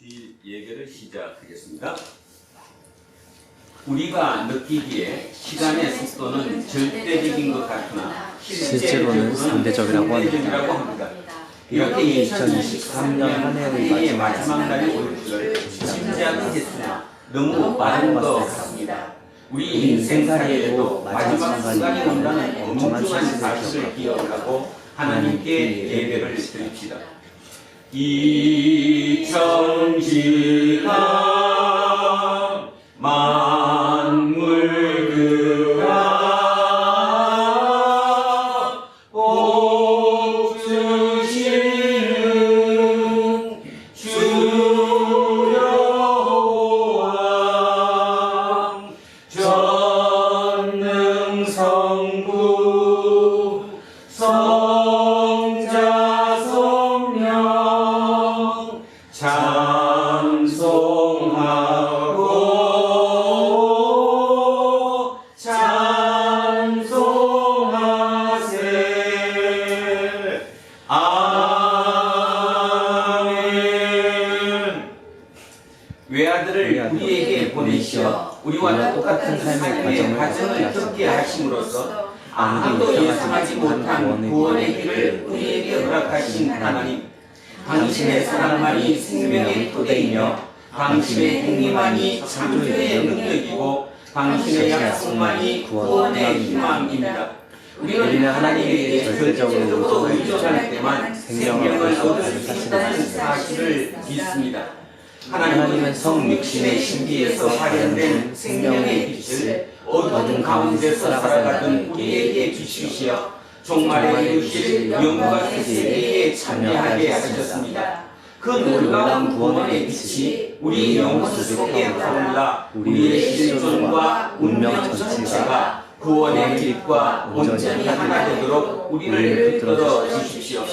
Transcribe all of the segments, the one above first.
주일 예배를 시작하겠습니다. 우리가 느끼기에 시간의 속도는 절대적인 것 같으나 실제로는 상대적이라고 합니다. 이렇게 2023년 한 해의 마지막 날이 올 줄을 짐작은 했으나 너무 빠른 것 같습니다. 우리 인생살이에도 마지막 순간이 온다는 엄중한 사실을 기억하고 하나님께 예배를 드립시다. 이천지나 만물 그라 옥주시는 주여호와 전능성부 성자 성령 찬송하고 찬송하세. 아멘. 외아들을 우리에게 보내시어 우리와 똑같은 삶의 과정을 겪게 하심으로써 아무도 예상하지 못한 구원의 길을 우리에게 허락하신 하나님, 당신의 사랑만이 생명의 토대이며 당신의 행위만이 창조의 능력이고 당신의 약속만이 구원의 희망입니다. 우리는 하나님에게 절대적으로 의존할 때만 생명을 얻을 수 있다는 사실을 믿습니다. 하나님은 성육신의 신비에서 발현된 생명의 빛을 어두운 가운데서 살아가던 우리에게 주시시어 종말에 이르실 영과 세계에 참여하게 하셨습니다. 그 놀라운 구원의 빛이 우리 영혼 속에 타올라 우리의 실존과 운명 전체가 구원의 빛과 온전히 하나 되도록 우리를 붙들어 주십시오.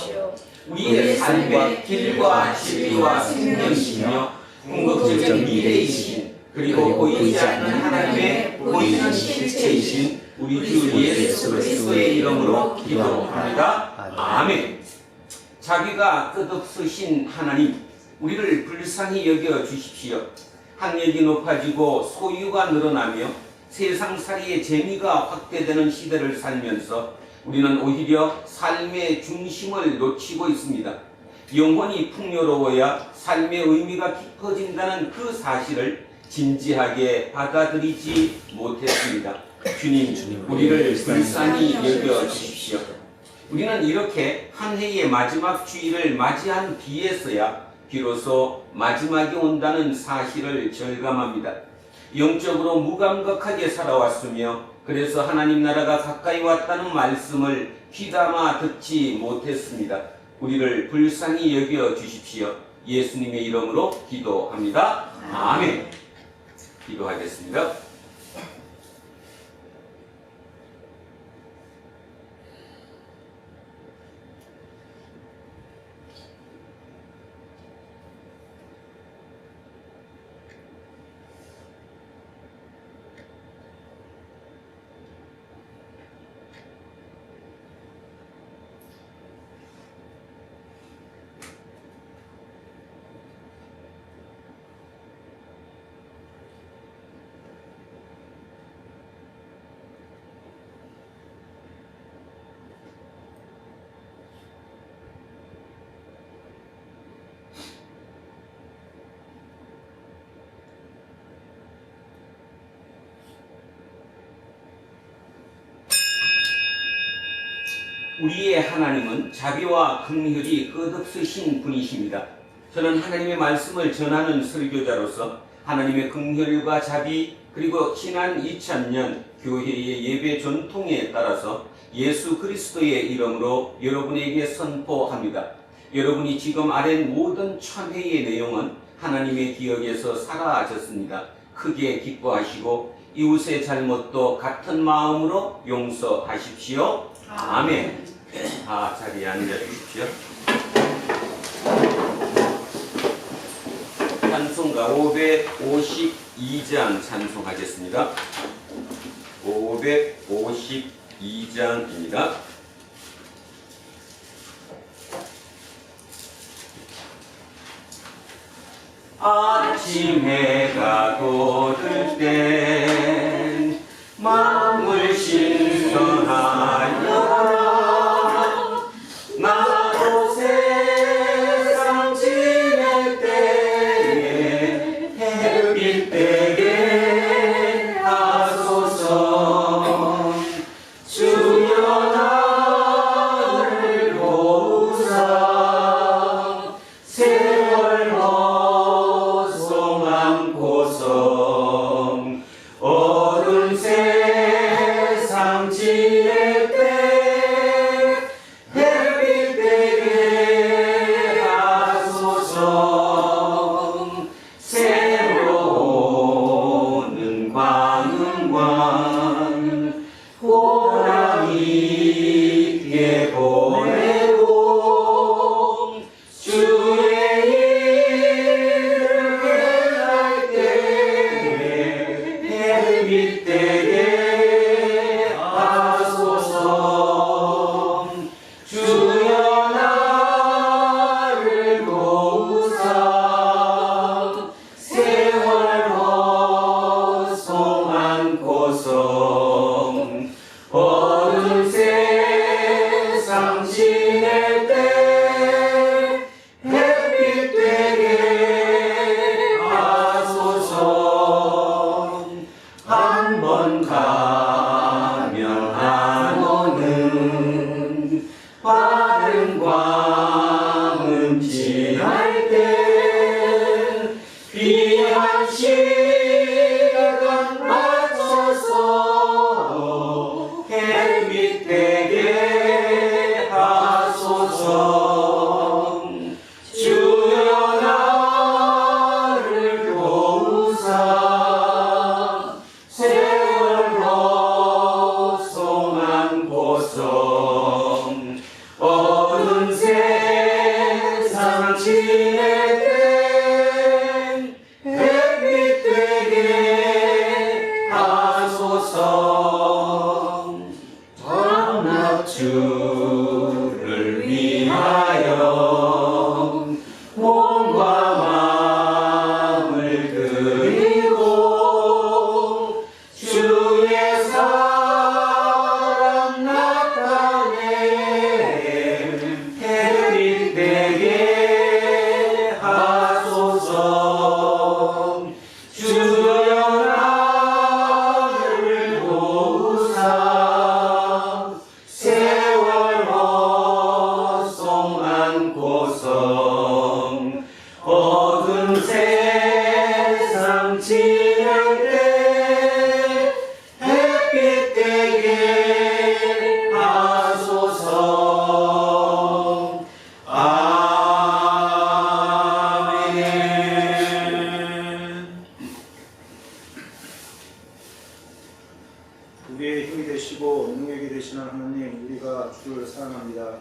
우리의 삶의 길과 진리와 생명이시며 궁극적인 미래이신 그리고 보이지 않는 하나님의 보이는 실체이신 우리 주 예수 그리스도의 이름으로 기도합니다. 아멘. 자비가 끝없으신 하나님, 우리를 불쌍히 여겨 주십시오. 학력이 높아지고 소유가 늘어나며 세상살이의 재미가 확대되는 시대를 살면서 우리는 오히려 삶의 중심을 놓치고 있습니다. 영혼이 풍요로워야 삶의 의미가 깊어진다는 그 사실을 진지하게 받아들이지 못했습니다. 주님, 우리를 불쌍히 여겨 주십시오. 우리는 이렇게 한 해의 마지막 주일을 맞이한 뒤에서야 비로소 마지막이 온다는 사실을 절감합니다. 영적으로 무감각하게 살아왔으며 그래서 하나님 나라가 가까이 왔다는 말씀을 귀담아 듣지 못했습니다. 우리를 불쌍히 여겨 주십시오. 예수님의 이름으로 기도합니다. 아멘. 기도하겠습니다. 우리의 하나님은 자비와 긍휼이 끝없으신 분이십니다. 저는 하나님의 말씀을 전하는 설교자로서 하나님의 긍휼과 자비 그리고 지난 2000년 교회의 예배 전통에 따라서 예수 그리스도의 이름으로 여러분에게 선포합니다. 여러분이 지금 아랜 모든 참회의 내용은 하나님의 기억에서 사라졌습니다. 크게 기뻐하시고 이웃의 잘못도 같은 마음으로 용서하십시오. 아멘. 자리에 앉아 주십시오. 찬송가 552장 찬송하겠습니다. 552장입니다. 아침 해가 돋을 땐 마음을 신선하여라. 나도 세상 지낼 때에 햇빛 되게 하소서. 주여 나를 도우사 세월 허송 안고서 어두운 세상 지낼 때 햇빛 되게 하소서. 새로운 광흥광 호랑 있게 보내고 주의 이름 행할 때에 햇빛 되게 하소서. 주여 나를 도우사 세월 허송 안고서 어두운 세상 지낼 때 햇빛 되게 하소서. 한 번 가면 안 오는 빠른 광음 지날 때 귀한 시간 맞춰서 햇빛 되게 하소서. 주여 나를 도우사 세월 허송 안고서 어두운 세상 지낼 때 햇빛 되게 하소서. 주를 위하여 몸과 마음을 드리고 주의 사랑 나타내 햇빛 되게 하소서. 주여 나를 도우사 세월 허송 안고서 어두운 세상 지낼 때 햇빛 되게 하소서. 아멘. 우리의 힘이 되시고 능력이 되시는 하나님, 우리가 주를 사랑합니다.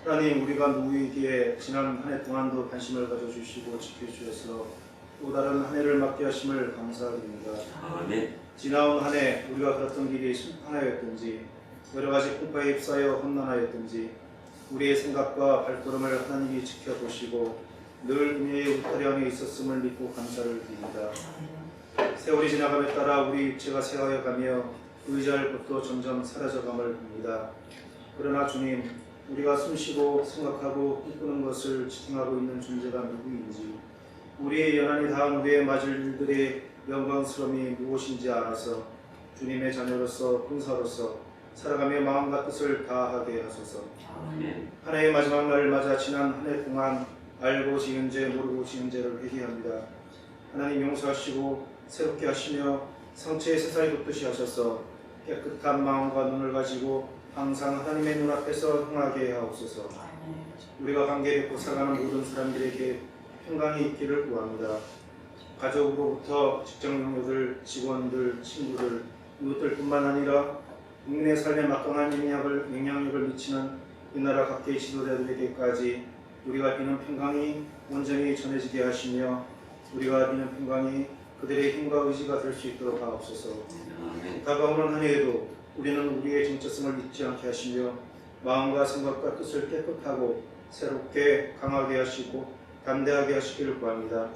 하나님, 우리가 누구이기에 지난 한 해 동안도 관심을 가져주시고 지켜주셔서 또 다른 한 해를 맞게 하심을 감사드립니다. 아멘. 지나온 한 해 우리가 걸었던 길이 심판하였든지 여러 가지 풍파에 휩싸여 험난하였든지 우리의 생각과 발걸음을 하나님이 지켜보시고 늘 은혜의 울타리 안에 있었음을 믿고 감사를 드립니다. 세월이 지나감에 따라 우리 육체가 쇠하여가며 의지할 것도 점점 사라져감을 봅니다. 그러나 주님, 우리가 숨쉬고 생각하고 꿈꾸는 것을 지탱하고 있는 존재가 누구인지, 우리의 연한이 닿은 우리의 맞을 일들의 영광스러움이 무엇인지 알아서 주님의 자녀로서 군사로서 살아가며 마음과 뜻을 다하게 하소서. 한 해의 마지막 날을 맞아 지난 한 해 동안 알고 지은 죄 모르고 지은 죄를 회개합니다. 하나님 용서하시고 새롭게 하시며 상처의 새살이 돋듯이 하셔서 깨끗한 마음과 눈을 가지고 항상 하나님의 눈앞에서 흥하게 하옵소서. 우리가 관계 맺고 살아가는 모든 사람들에게 평강이 있기를 구합니다. 가족으로부터 직장 동료들, 직원들, 친구들, 이웃들뿐만 아니라 국민의 삶에 막강한 영향력을 미치는 이 나라 각계의 지도자들에게까지 우리가 비는 평강이 온전히 전해지게 하시며 우리가 비는 평강이 그들의 힘과 의지가 될 수 있도록 하옵소서. 다가오는 한 해에도 우리는 우리의 정체성을 잊지 않게 하시며 마음과 생각과 뜻을 깨끗하고 새롭게 강하게 하시고 담대하게 하시기를 구합니다.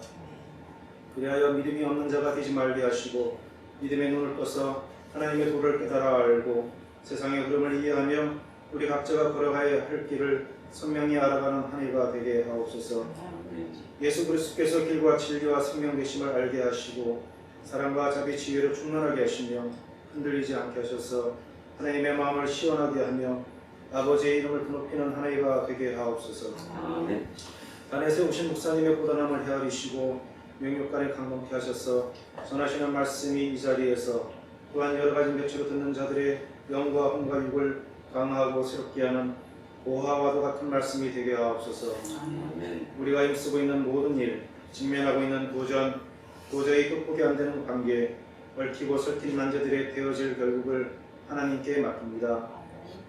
그리하여 믿음이 없는 자가 되지 말게 하시고 믿음의 눈을 떠서 하나님의 도를 깨달아 알고 세상의 흐름을 이해하며 우리 각자가 걸어가야 할 길을 선명히 알아가는 한 해가 되게 하옵소서. 예수 그리스도께서 길과 진리와 생명 되심을 알게 하시고 사랑과 자비 지혜로 충만하게 하시며 흔들리지 않게 하셔서 하나님의 마음을 시원하게 하며 아버지의 이름을 높이는 한 해가 되게 하옵소서. 아멘. 단에 세우신 목사님의 고단함을 헤아리시고 명육간에 강동케 하셔서 전하시는 말씀이 이 자리에서 또한 여러 가지 매체로 듣는 자들의 영과 혼과 육을 강하고 새롭게 하는 보화와도 같은 말씀이 되게 하옵소서. 아멘. 우리가 힘쓰고 있는 모든 일, 직면하고 있는 도전, 도저히 극복이 안 되는 관계, 얽히고 설킨 난제들의 되어질 결국을 하나님께 맡깁니다.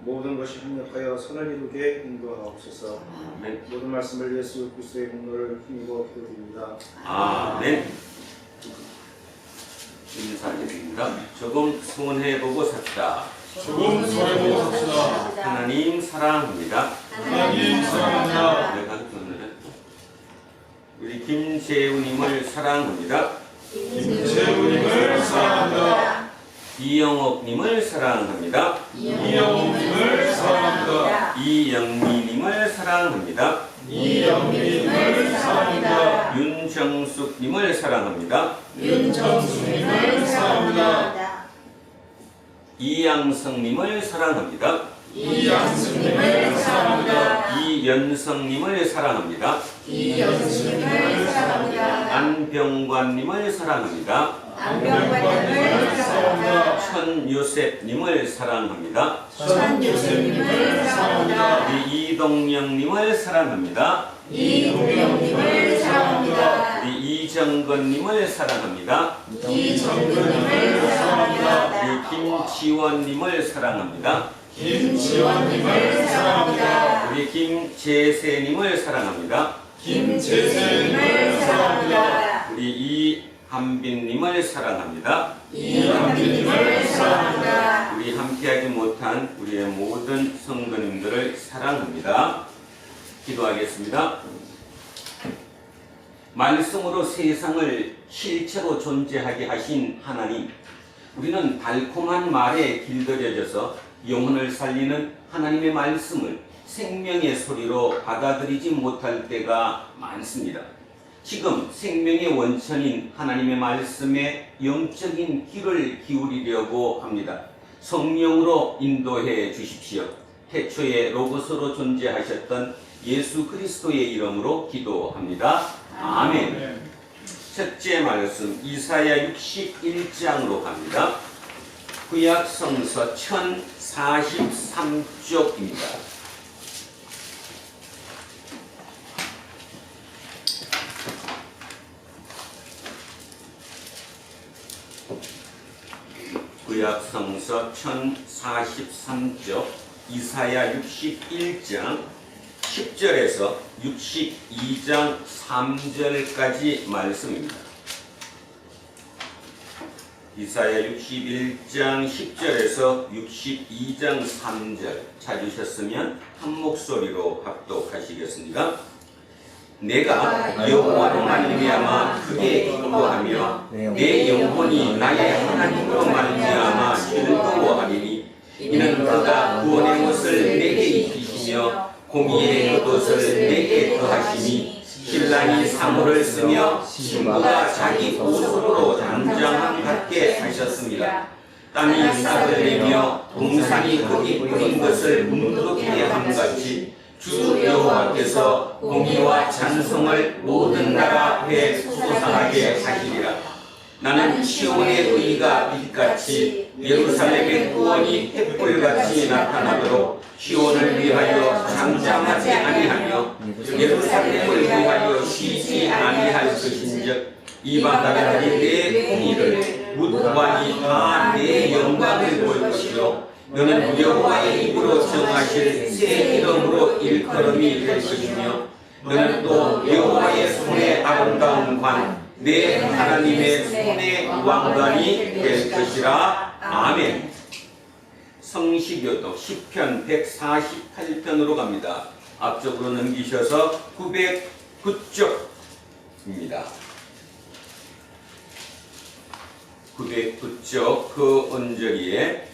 모든 것이 협력하여 선을 이루게 인도하옵소서. 아멘. 모든 말씀을 예수 그리스도의 공로를 힘입어 기도드립니다. 아멘. 인사드립니다. 조금 소원해보고 삽시다. 조금 소원해보고 삽시다. 하나님 사랑합니다. 하나님 사랑합니다. 내가 오늘은 우리 김재우님을 사랑합니다. 김재우님을 사랑합니다. 이영옥님을 사랑합니다. 이영웅님을 사랑합니다. 이영미님을 사랑합니다. 이영민님을 사랑합니다. 윤정숙님을 사랑합니다. 윤정수님을 사랑합니다. 이양성님을 사랑합니다. 이양수님을 사랑합니다. 이연성님을 사랑합니다. 이연수님을 사랑합니다. 안병관님을 사랑합니다. 안병관님을 사랑합니다. 천요셉님을 사랑합니다. 천요셉님을 사랑합니다. 우리 이동영님을 사랑합니다. 이동영님을 사랑합니다. 우리 이정건님을 사랑합니다. 이정근님을 사랑합니다. 우리 김지원님을 사랑합니다. 김지원님을 사랑합니다. 우리 김재세님을 사랑합니다. 김재세님을 사랑합니다. 우리 이한빈님을 사랑합니다. 이한빈님을 사랑합니다. 우리 함께하지 못한 우리의 모든 성도님들을 사랑합니다. 기도하겠습니다. 말씀으로 세상을 실체로 존재하게 하신 하나님, 우리는 달콤한 말에 길들여져서 영혼을 살리는 하나님의 말씀을 생명의 소리로 받아들이지 못할 때가 많습니다. 지금 생명의 원천인 하나님의 말씀에 영적인 귀를 기울이려고 합니다. 성령으로 인도해 주십시오. 태초에 로고스로 존재하셨던 예수 그리스도의 이름으로 기도합니다. 아멘. 첫째 말씀 이사야 61장으로 갑니다. 구약 성서 1043쪽입니다. 구약 성서 1043쪽 이사야 61장 10절에서 62장 3절까지 말씀입니다. 이사야 61장 10절에서 62장 3절 찾으셨으면 한 목소리로 합독하시겠습니다. 내가 여호와로 말미암아 크게 기뻐하며 내 영혼이 나의 하나님으로 말미암아 즐거워하리니 이는 그가 구원의 옷을 내게 입히시며 공의의 겉옷을 내게 더하시니 신랑이 사모를 쓰며 신부가 자기 옷으로 단장함 같게 하셨습니다. 땀이 싹을 내며 동산이 흙이 뿌린 것을 뭉툭게 함같이 주 여호와께서 공의와 찬송을 모든 나라 앞에 솟아나게 하시리라. 나는 시온의 의가 빛같이 예루살렘의 구원이 햇불같이 나타나도록 시온을 위하여 잠잠하지 아니하며 예루살렘을 위하여 쉬지 아니할 것인즉 이방 나라들이 내 공의를 묻관이 다 내 영광을 볼 것이요 너는 여호와의 입으로 정하실 새 이름으로 일컬음이 될 것이며 너는 또 여호와의 손의 아름다운 관 내 하나님의 손의 왕관이 될 것이라. 아멘. 성시교독 10편 148편으로 갑니다. 앞쪽으로 넘기셔서 909쪽입니다. 909쪽 그 언저리에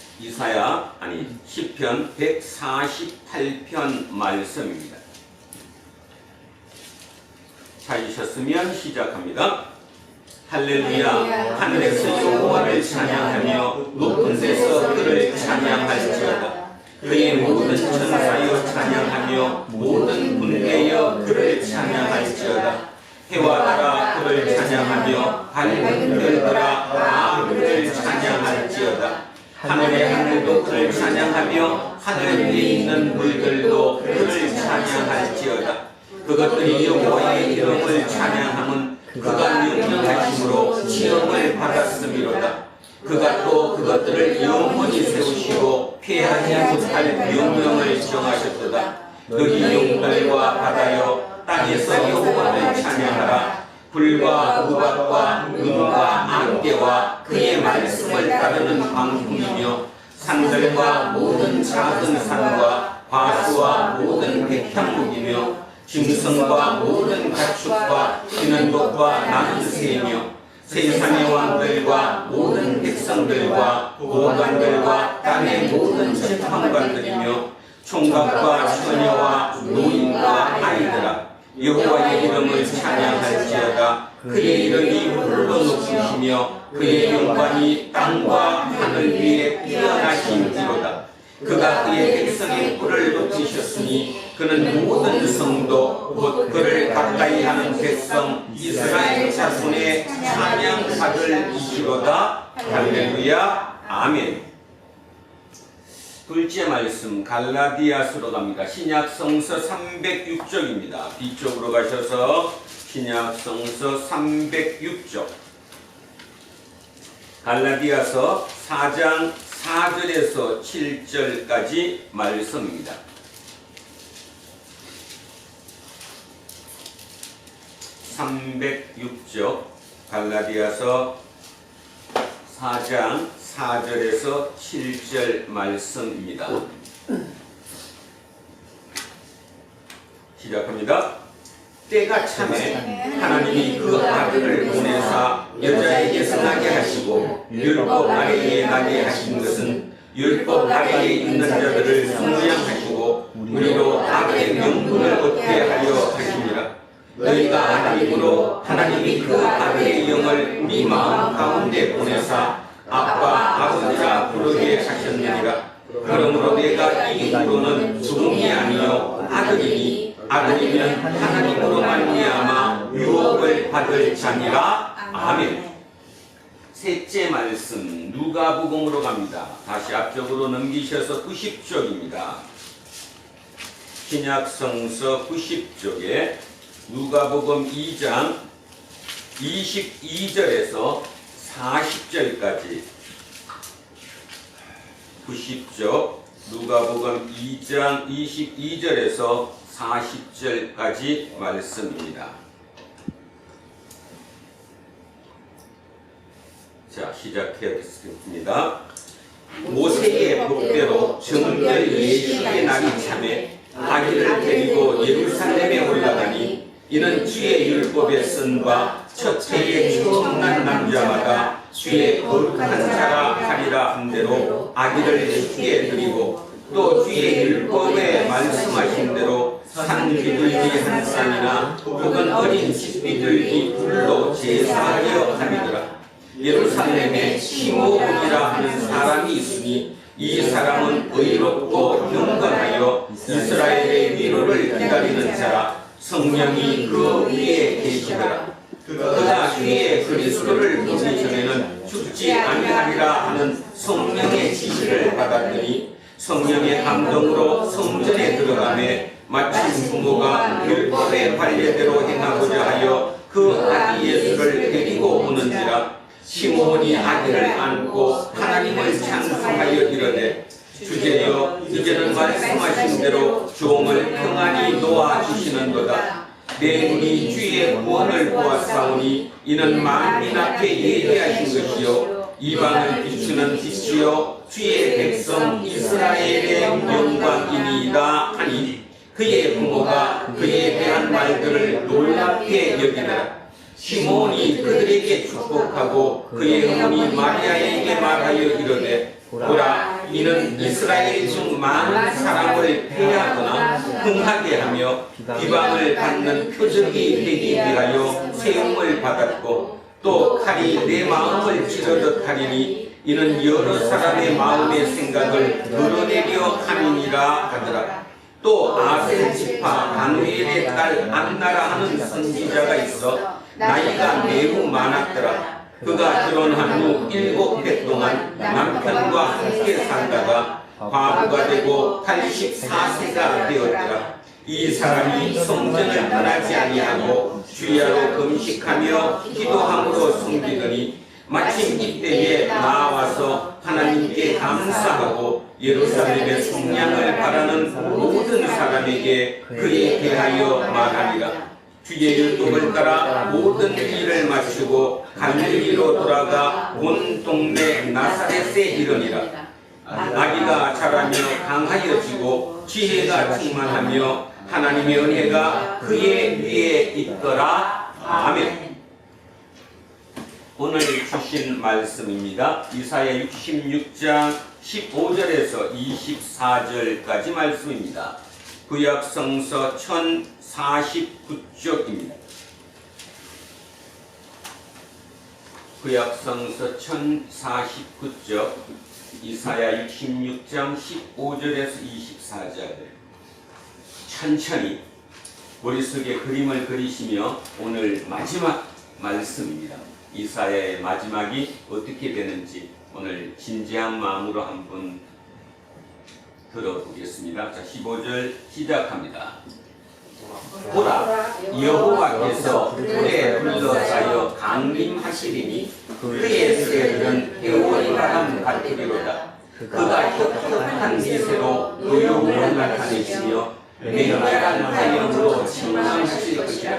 시편 148편 말씀입니다. 찾으셨으면 시작합니다. 할렐루야. 하늘에서 여호와를 찬양하며 높은 데서 그를 찬양할지어다. 그의 모든 천사여 찬양하며 모든 군대여 그를 찬양할지어다. 해와 달아 그를 찬양하며 밝은 별들아 다 그를 찬양할지어다. 하늘의 하늘도 그를 찬양하며 하늘 위에 있는 물들도 그를 찬양할지어다. 그것들이 여호와의 이름을 찬양함은 그가 명령하심으로 지음을 받았음이로다. 그가 또 그것들을 영원히 세우시고 폐하지 못할 명령을 정하셨도다. 너희 영들과 바다여 땅에서 여호와를 찬양하라. 불과 우박과 눈과 안개와 그의 말씀을 따르는 광풍이며 산들과 모든 작은 산과 과수와 모든 백향목이며 짐승과 모든 가축과 뛰는 것과 나는 새이며 세상의 왕들과 모든 백성들과 고관들과 땅의 모든 재판관들이며 총각과 처녀와 노인과 아이들아 여호와의 이름을 찬양할지어다. 그의 이름이 홀로 높으시며 그의 영광이 땅과 하늘 위에 뛰어나신지로다. 그가 그의 백성의 뿔을 높이셨으니 그는 모든 성도 곧 그를 가까이 하는 백성 이스라엘 자손의 찬양받을 이시로다. 할렐루야. 아멘. 둘째 말씀 갈라디아서로 갑니다. 신약성서 306쪽입니다. 뒤쪽으로 가셔서 신약성서 306쪽 갈라디아서 4장 4절에서 7절까지 말씀입니다. 306쪽 갈라디아서 4장 4절에서 7절 말씀입니다. 시작합니다. 때가 참에 하나님이 그 아들을 보내사 여자에게 나게 하시고 율법 아래에 나게 하신 것은 율법 아래에 있는 자들을 성량하시고 우리로 아들의 명분을 얻게 하려 하심이라. 너희가 하나님으로 하나님이 그 아들의 영을 네 마음 가운데 보내사 아빠 아버지라 부르게 하셨느니라. 그러므로 내가 이 이후로는 종이 아니요 아들이니 아들이면 하나님으로 말미암아 유업을 받을 자니라. 아멘. 셋째 말씀 누가복음으로 갑니다. 다시 앞쪽으로 넘기셔서 90쪽입니다. 신약성서 90쪽에 누가복음 2장 22절에서 40절까지 90쪽 누가복음 2장 22절에서 40절까지 말씀입니다. 자, 시작하겠습니다. 모세의 법대로 정결 예식의 날이 참에 아기를 데리고 예루살렘에 올라가니 이는 주의 율법에 쓴 바 첫째에 처음난 남자마다 주의 거룩한 자라 하리라 한 대로 아기를 예수께 드리고 또 주의 율법에 말씀하신 대로 산비둘기 한 쌍이나 혹은 어린 집비둘기 둘로 제사하려 하리더라. 예루살렘에 시므온이라 하는 사람이 있으니 이 사람은 의롭고 경건하여 이스라엘의 위로를 기다리는 자라. 성령이 그 위에 계시더라. 그가 주의 그리스도를 보기 전에는 죽지 아니하리라 하는 성령의 지시를 받았더니 성령의 감동으로 성전에 들어가매 마침 부모가 율법의 관례대로 행하고자 하여 그 아기 예수를 데리고 오는지라. 시므온이 아기를 안고 하나님을 찬송하여 이르되 주제여 이제는 말씀하신 대로 종을 평안히 놓아주시는도다. 내 눈이 주의 구원을 보았사오니 이는 만민 앞에 예리하신 것이요 이방을 비추는 빛이요 주의 백성 이스라엘의 영광이니이다 하니 그의 부모가 그에 대한 말들을 놀랍게 여기더라. 시몬이 그들에게 축복하고 그의 어머니 마리아에게 말하여 이르되 보라 이는 이스라엘 중 많은 사람을 패하거나 흥하게 하며 비방을 받는 표적이 되기 위하여 세움을 받았고 또 칼이 내 마음을 찌르듯 하리니 이는 여러 사람의 마음의 생각을 드러내려 함이니라 하더라. 또 아셀 지파 바누엘의 딸 안나라 하는 선지자가 있어 나이가 매우 많았더라. 그가 결혼한 후 7해 동안 남편과 함께 살다가 과부가 되고 84세가 되었더라. 이 사람이 성전을 떠나지 아니하고 주야로 금식하며 기도함으로 섬기더니 마침 이때에 나와서 하나님께 감사하고 예루살렘의 성량을 바라는 모든 사람에게 그에 대하여 말하리라. 주의 율법을 따라 모든 일을 마치고 갈릴리로 돌아가 온 동네 나사렛에 이르니라. 아기가 자라며 강하여지고 지혜가 충만하며 하나님의 은혜가 그의 위에 있더라. 아멘. 오늘 주신 말씀입니다. 이사야 66장 15절에서 24절까지 말씀입니다. 구약 성서 1049쪽입니다. 구약 성서 1049쪽 이사야 66장 15절에서 24절 천천히 머릿속에 그림을 그리시며 오늘 마지막 말씀입니다. 이사야의 마지막이 어떻게 되는지 오늘 진지한 마음으로 한번 들어보겠습니다. 자, 15절 시작합니다. 보라, 여호와께서 불에 둘러싸여 강림하시리니 그의 세들은 해오리 바람 같으리로다. 그가 혁혁한 기세로 노여움을 나타내시며 맹렬한 화염으로 침망하실 것이라.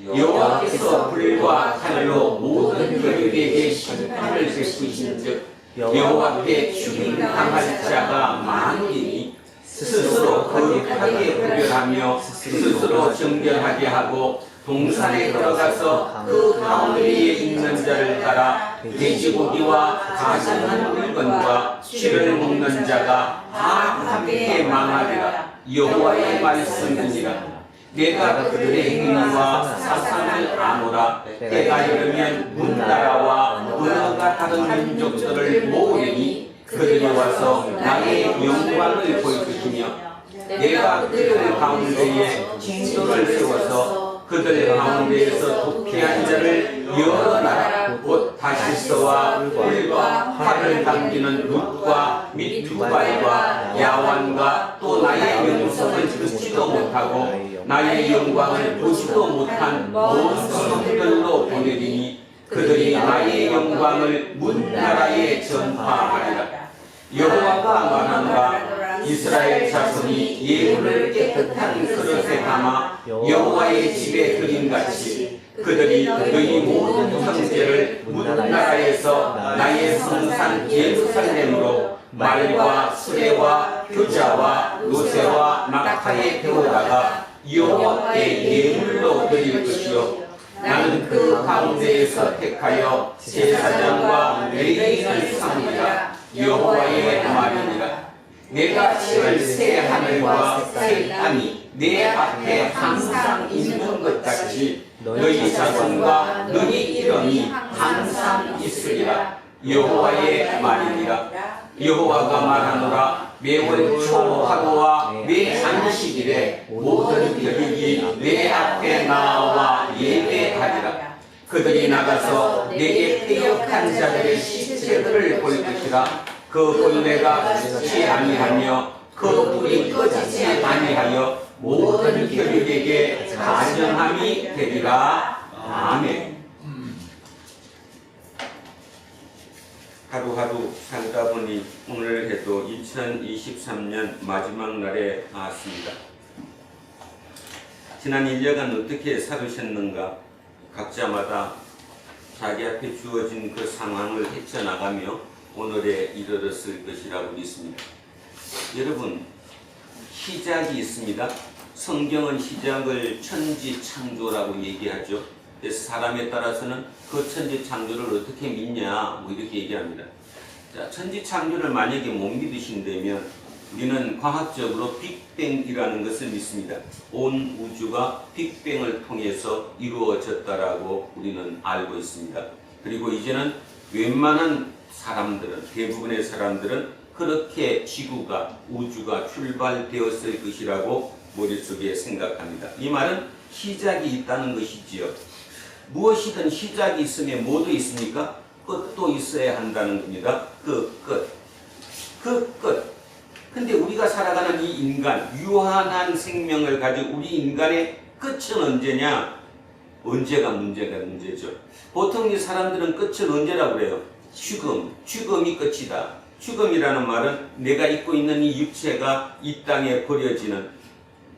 여호와께서 불과 칼로 모든 혈육에게 심판을 베푸신즉 여호와께 죽임당할 자가 많으니 스스로 거룩하게 구별하며 스스로 정결하게 하고 동산에 들어가서 그 가운데에 있는 자를 따라 돼지고기와 가증한 물건과 쥐를 먹는 자가 다 함께 망하리라. 여호와의 말씀이니라. 내가 그들의 행위와 사상을 아노라. 때가 이르면 문나라와 문화가 다른 민족들을 모으리니 그들이 와서 나의 영광을 볼 것이며 내가 그들 가운데에 징조를 세워서 그들 가운데에서 도피한 자를 여러 나라 곧 다시스와 꿀과 활을 당기는 룻과 및 두발과 야완과 또 나의 영성을 듣지도 못하고 나의 영광을 보지도 못한 모든 성들로 보내리니 그들이 나의 영광을 문나라에 전파하리라. 여호와가 말하노라. 이스라엘 자손이 예물을 깨끗한 그릇에 담아 여호와의 집에 드림같이 그들이 너희 모든 형제를 문나라에서 나의 성산 예루살렘으로 말과 수레와 효자와 노새와 낙타에 태우다가 여호와께 예물로 드릴 것이요 나는 그 가운데에서 택하여 제사장과 레위인을 삼으리라. 여호와의 말이니라. 내가 지을 새 하늘과 새 땅이 내 앞에 항상 있는 것 같이 너희 자손과 너희 이름이 항상 있으리라. 여호와의 말이니라. 여호와가 말하노라. 매월 초하루와 매 안식일에 모든 혈육이 내 앞에 나와 예배하리라. 그들이 나가서 내게 패역한 자들의 시체들을 볼 것이라. 그 본래가 죽지 아니하며 그 불이 꺼지지 아니하여 모든 혈육에게 가증함이 되리라. 아멘. 하루하루 살다 보니 오늘 해도 2023년 마지막 날에 나왔습니다. 지난 1년간 어떻게 살으셨는가? 각자마다 자기 앞에 주어진 그 상황을 헤쳐나가며 오늘에 이르렀을 것이라고 믿습니다. 여러분, 시작이 있습니다. 성경은 시작을 천지창조라고 얘기하죠. 그래서 사람에 따라서는 그 천지 창조를 어떻게 믿냐 뭐 이렇게 얘기합니다. 자, 천지 창조를 만약에 못 믿으신다면 우리는 과학적으로 빅뱅이라는 것을 믿습니다. 온 우주가 빅뱅을 통해서 이루어졌다라고 우리는 알고 있습니다. 그리고 이제는 웬만한 사람들은, 대부분의 사람들은 그렇게 지구가, 우주가 출발되었을 것이라고 머릿속에 생각합니다. 이 말은 시작이 있다는 것이지요. 무엇이든 시작이 있으면 뭐도 있습니까? 끝도 있어야 한다는 겁니다. 그 끝. 근데 우리가 살아가는 이 인간, 유한한 생명을 가진 우리 인간의 끝은 언제냐? 언제가 문제죠. 보통 이 사람들은 끝을 언제라고 그래요? 죽음이 끝이다. 죽음이라는 말은 내가 입고 있는 이 육체가 이 땅에 버려지는,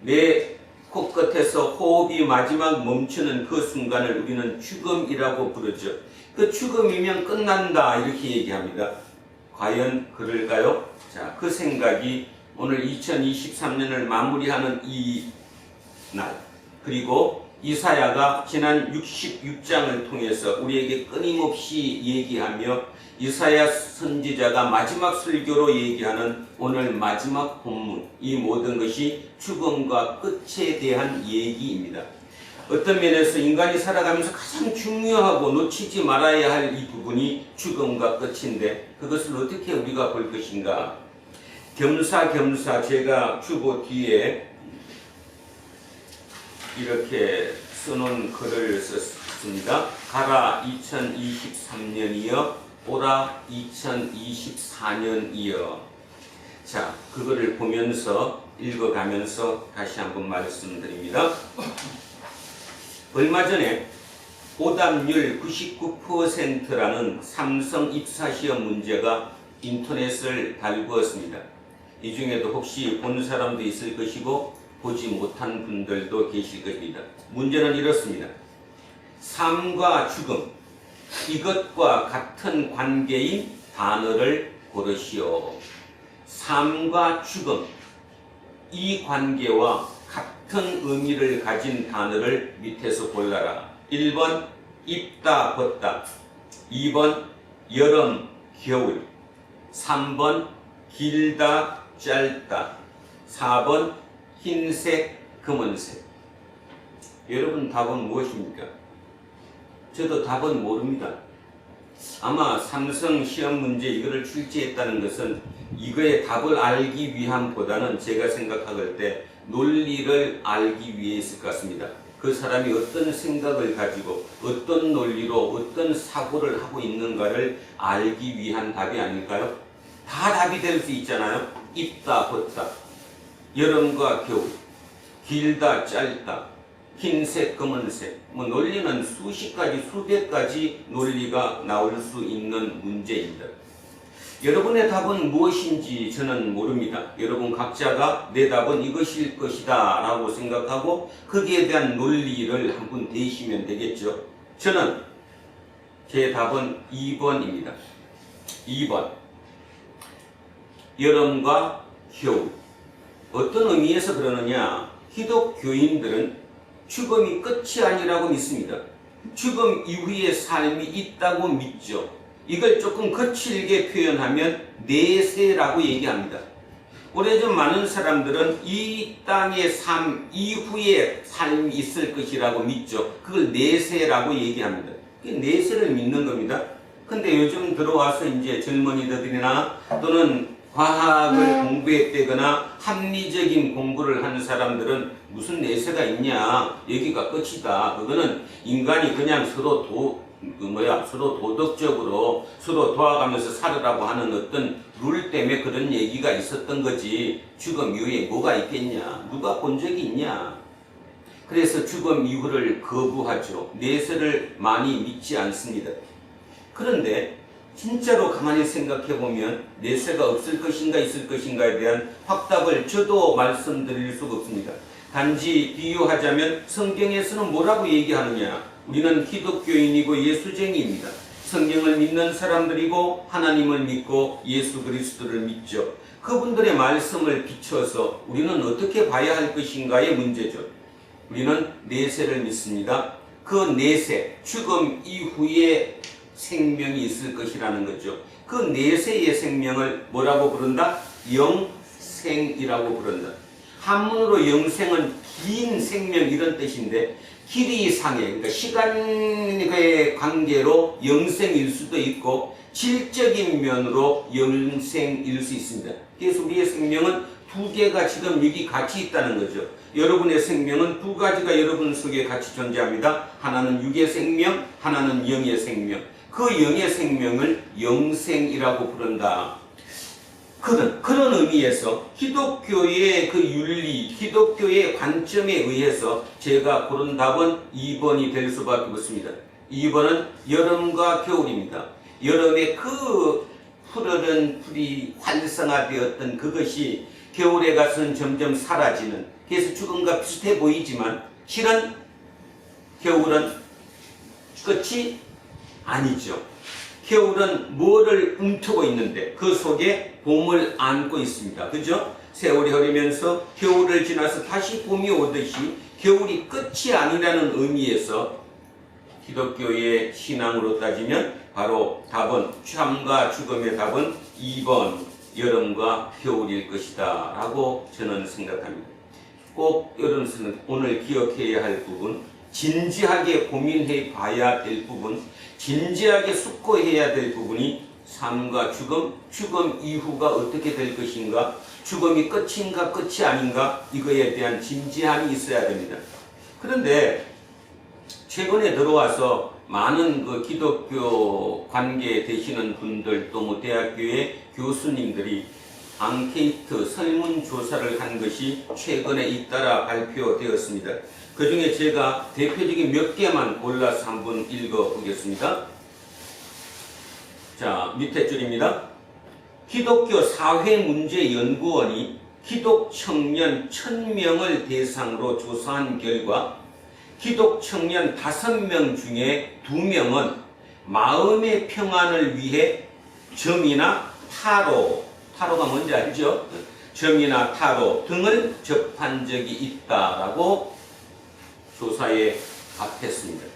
내 코끝에서 호흡이 마지막 멈추는 그 순간을 우리는 죽음이라고 부르죠. 그 죽음이면 끝난다 이렇게 얘기합니다. 과연 그럴까요? 자, 그 생각이 오늘 2023년을 마무리하는 이 날, 그리고 이사야가 지난 66장을 통해서 우리에게 끊임없이 얘기하며 이사야 선지자가 마지막 설교로 얘기하는 오늘 마지막 본문, 이 모든 것이 죽음과 끝에 대한 얘기입니다. 어떤 면에서 인간이 살아가면서 가장 중요하고 놓치지 말아야 할 이 부분이 죽음과 끝인데 그것을 어떻게 우리가 볼 것인가? 겸사겸사 제가 주보 뒤에 이렇게 써놓은 글을 썼습니다. 가라 2023년이여 오라 2024년이여. 자, 그거를 보면서 읽어가면서 다시 한번 말씀드립니다. 얼마 전에 오답률 99%라는 삼성 입사시험 문제가 인터넷을 달구었습니다. 이 중에도 혹시 본 사람도 있을 것이고 보지 못한 분들도 계실 것입니다. 문제는 이렇습니다. 삶과 죽음, 이것과 같은 관계인 단어를 고르시오. 삶과 죽음, 이 관계와 같은 의미를 가진 단어를 밑에서 골라라. 1번 입다 벗다, 2번 여름 겨울, 3번 길다 짧다, 4번 흰색 검은색. 여러분 답은 무엇입니까? 저도 답은 모릅니다. 아마 삼성 시험 문제 이거를 출제했다는 것은 이거의 답을 알기 위함보다는 제가 생각할 때 논리를 알기 위해 있을 것 같습니다. 그 사람이 어떤 생각을 가지고 어떤 논리로 어떤 사고를 하고 있는가를 알기 위한 답이 아닐까요? 다 답이 될 수 있잖아요. 입다 벗다, 여름과 겨울, 길다 짧다, 흰색 검은색, 뭐 논리는 수십 가지 수백 가지 논리가 나올 수 있는 문제입니다. 여러분의 답은 무엇인지 저는 모릅니다. 여러분 각자가 내 답은 이것일 것이다 라고 생각하고 거기에 대한 논리를 한번 대시면 되겠죠. 저는 제 답은 2번입니다. 2번 여름과 겨울. 어떤 의미에서 그러느냐? 기독교인들은 죽음이 끝이 아니라고 믿습니다. 죽음 이후의 삶이 있다고 믿죠. 이걸 조금 거칠게 표현하면 내세라고 얘기합니다. 오래전 많은 사람들은 이 땅의 삶 이후의 삶이 있을 것이라고 믿죠. 그걸 내세라고 얘기합니다. 내세를 믿는 겁니다. 근데 요즘 들어와서 이제 젊은이들이나 또는 과학을 공부했다거나 합리적인 공부를 하는 사람들은 무슨 내세가 있냐, 여기가 끝이다. 그거는 인간이 그냥 서로 도덕적으로 서로 도와가면서 살으라고 하는 어떤 룰 때문에 그런 얘기가 있었던 거지, 죽음 이후에 뭐가 있겠냐, 누가 본 적이 있냐. 그래서 죽음 이후를 거부하죠. 내세를 많이 믿지 않습니다. 그런데 진짜로 가만히 생각해보면 내세가 없을 것인가 있을 것인가에 대한 확답을 저도 말씀드릴 수가 없습니다. 단지 비유하자면 성경에서는 뭐라고 얘기하느냐? 우리는 기독교인이고 예수쟁이입니다. 성경을 믿는 사람들이고 하나님을 믿고 예수 그리스도를 믿죠. 그분들의 말씀을 비춰서 우리는 어떻게 봐야 할 것인가의 문제죠. 우리는 내세를 믿습니다. 그 내세, 죽음 이후에 생명이 있을 것이라는 거죠. 그 내세의 생명을 뭐라고 부른다? 영생이라고 부른다. 한문으로 영생은 긴 생명 이런 뜻인데 길이상의, 그러니까 시간의 관계로 영생일 수도 있고 질적인 면으로 영생일 수 있습니다. 그래서 우리의 생명은 두 개가 지금 여기 같이 있다는 거죠. 여러분의 생명은 두 가지가 여러분 속에 같이 존재합니다. 하나는 육의 생명, 하나는 영의 생명. 그 영의 생명을 영생이라고 부른다. 그런 의미에서 기독교의 그 윤리, 기독교의 관점에 의해서 제가 고른 답은 2번이 될 수밖에 없습니다. 2번은 여름과 겨울입니다. 여름에 그 푸르른 풀이 활성화되었던 그것이 겨울에 가서는 점점 사라지는, 그래서 죽음과 비슷해 보이지만 실은 겨울은 끝이 아니죠. 겨울은 뭐를 움트고 있는데 그 속에 봄을 안고 있습니다. 그죠? 세월이 흐르면서 겨울을 지나서 다시 봄이 오듯이 겨울이 끝이 아니라는 의미에서 기독교의 신앙으로 따지면 바로 답은 삶과 죽음의 답은 2번 여름과 겨울일 것이다 라고 저는 생각합니다. 꼭 여러분은 오늘 기억해야 할 부분, 진지하게 고민해 봐야 될 부분, 진지하게 숙고해야 될 부분이 삶과 죽음, 죽음 이후가 어떻게 될 것인가, 죽음이 끝인가 끝이 아닌가, 이거에 대한 진지함이 있어야 됩니다. 그런데 최근에 들어와서 많은 그 기독교 관계 되시는 분들 또 뭐 대학교의 교수님들이 앙케이트 설문조사를 한 것이 최근에 잇따라 발표되었습니다. 그 중에 제가 대표적인 몇 개만 골라서 한번 읽어보겠습니다. 자, 밑에 줄입니다. 기독교 사회문제연구원이 기독 청년 1000명을 대상으로 조사한 결과 기독 청년 5명 중에 2명은 마음의 평안을 위해 점이나 타로가 뭔지 알죠? 점이나 타로 등을 접한 적이 있다라고 조사에 답했습니다.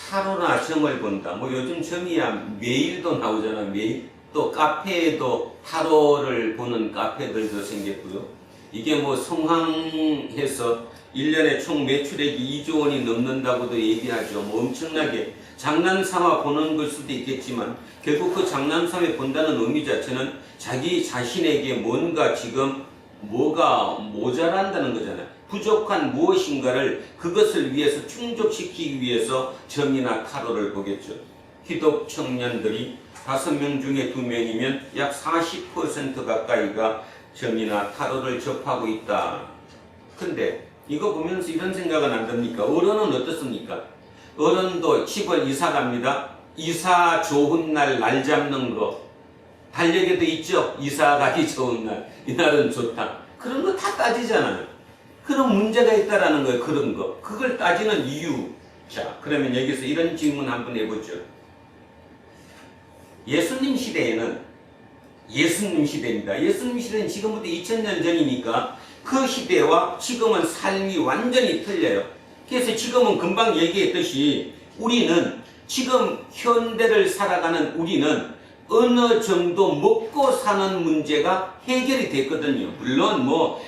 타로나 점을 본다. 뭐 요즘 점이야 메일도 나오잖아. 메일. 또 카페에도 타로를 보는 카페들도 생겼고요. 이게 뭐 성황해서 1년에 총 매출액이 2조 원이 넘는다고도 얘기하죠. 뭐 엄청나게 장난삼아 보는 걸 수도 있겠지만 결국 그 장난삼아 본다는 의미 자체는 자기 자신에게 뭔가 지금 뭐가 모자란다는 거잖아요. 부족한 무엇인가를 그것을 위해서 충족시키기 위해서 점이나 타로를 보겠죠. 기독 청년들이 5명 중에 2명이면 약 40% 가까이가 점이나 타로를 접하고 있다. 근데 이거 보면서 이런 생각은 안 듭니까? 어른은 어떻습니까? 어른도 집을 이사 갑니다. 이사 좋은 날 잡는 거 달력에도 있죠. 이사 가기 좋은 날, 이날은 좋다. 그런 거 다 따지잖아요. 그런 문제가 있다라는 거예요. 그런 거. 그걸 따지는 이유. 자, 그러면 여기서 이런 질문 한번 해보죠. 예수님 시대입니다. 예수님 시대는 지금부터 2000년 전이니까 그 시대와 지금은 삶이 완전히 틀려요. 그래서 지금은 금방 얘기했듯이 우리는 지금 현대를 살아가는 우리는 어느 정도 먹고 사는 문제가 해결이 됐거든요. 물론 뭐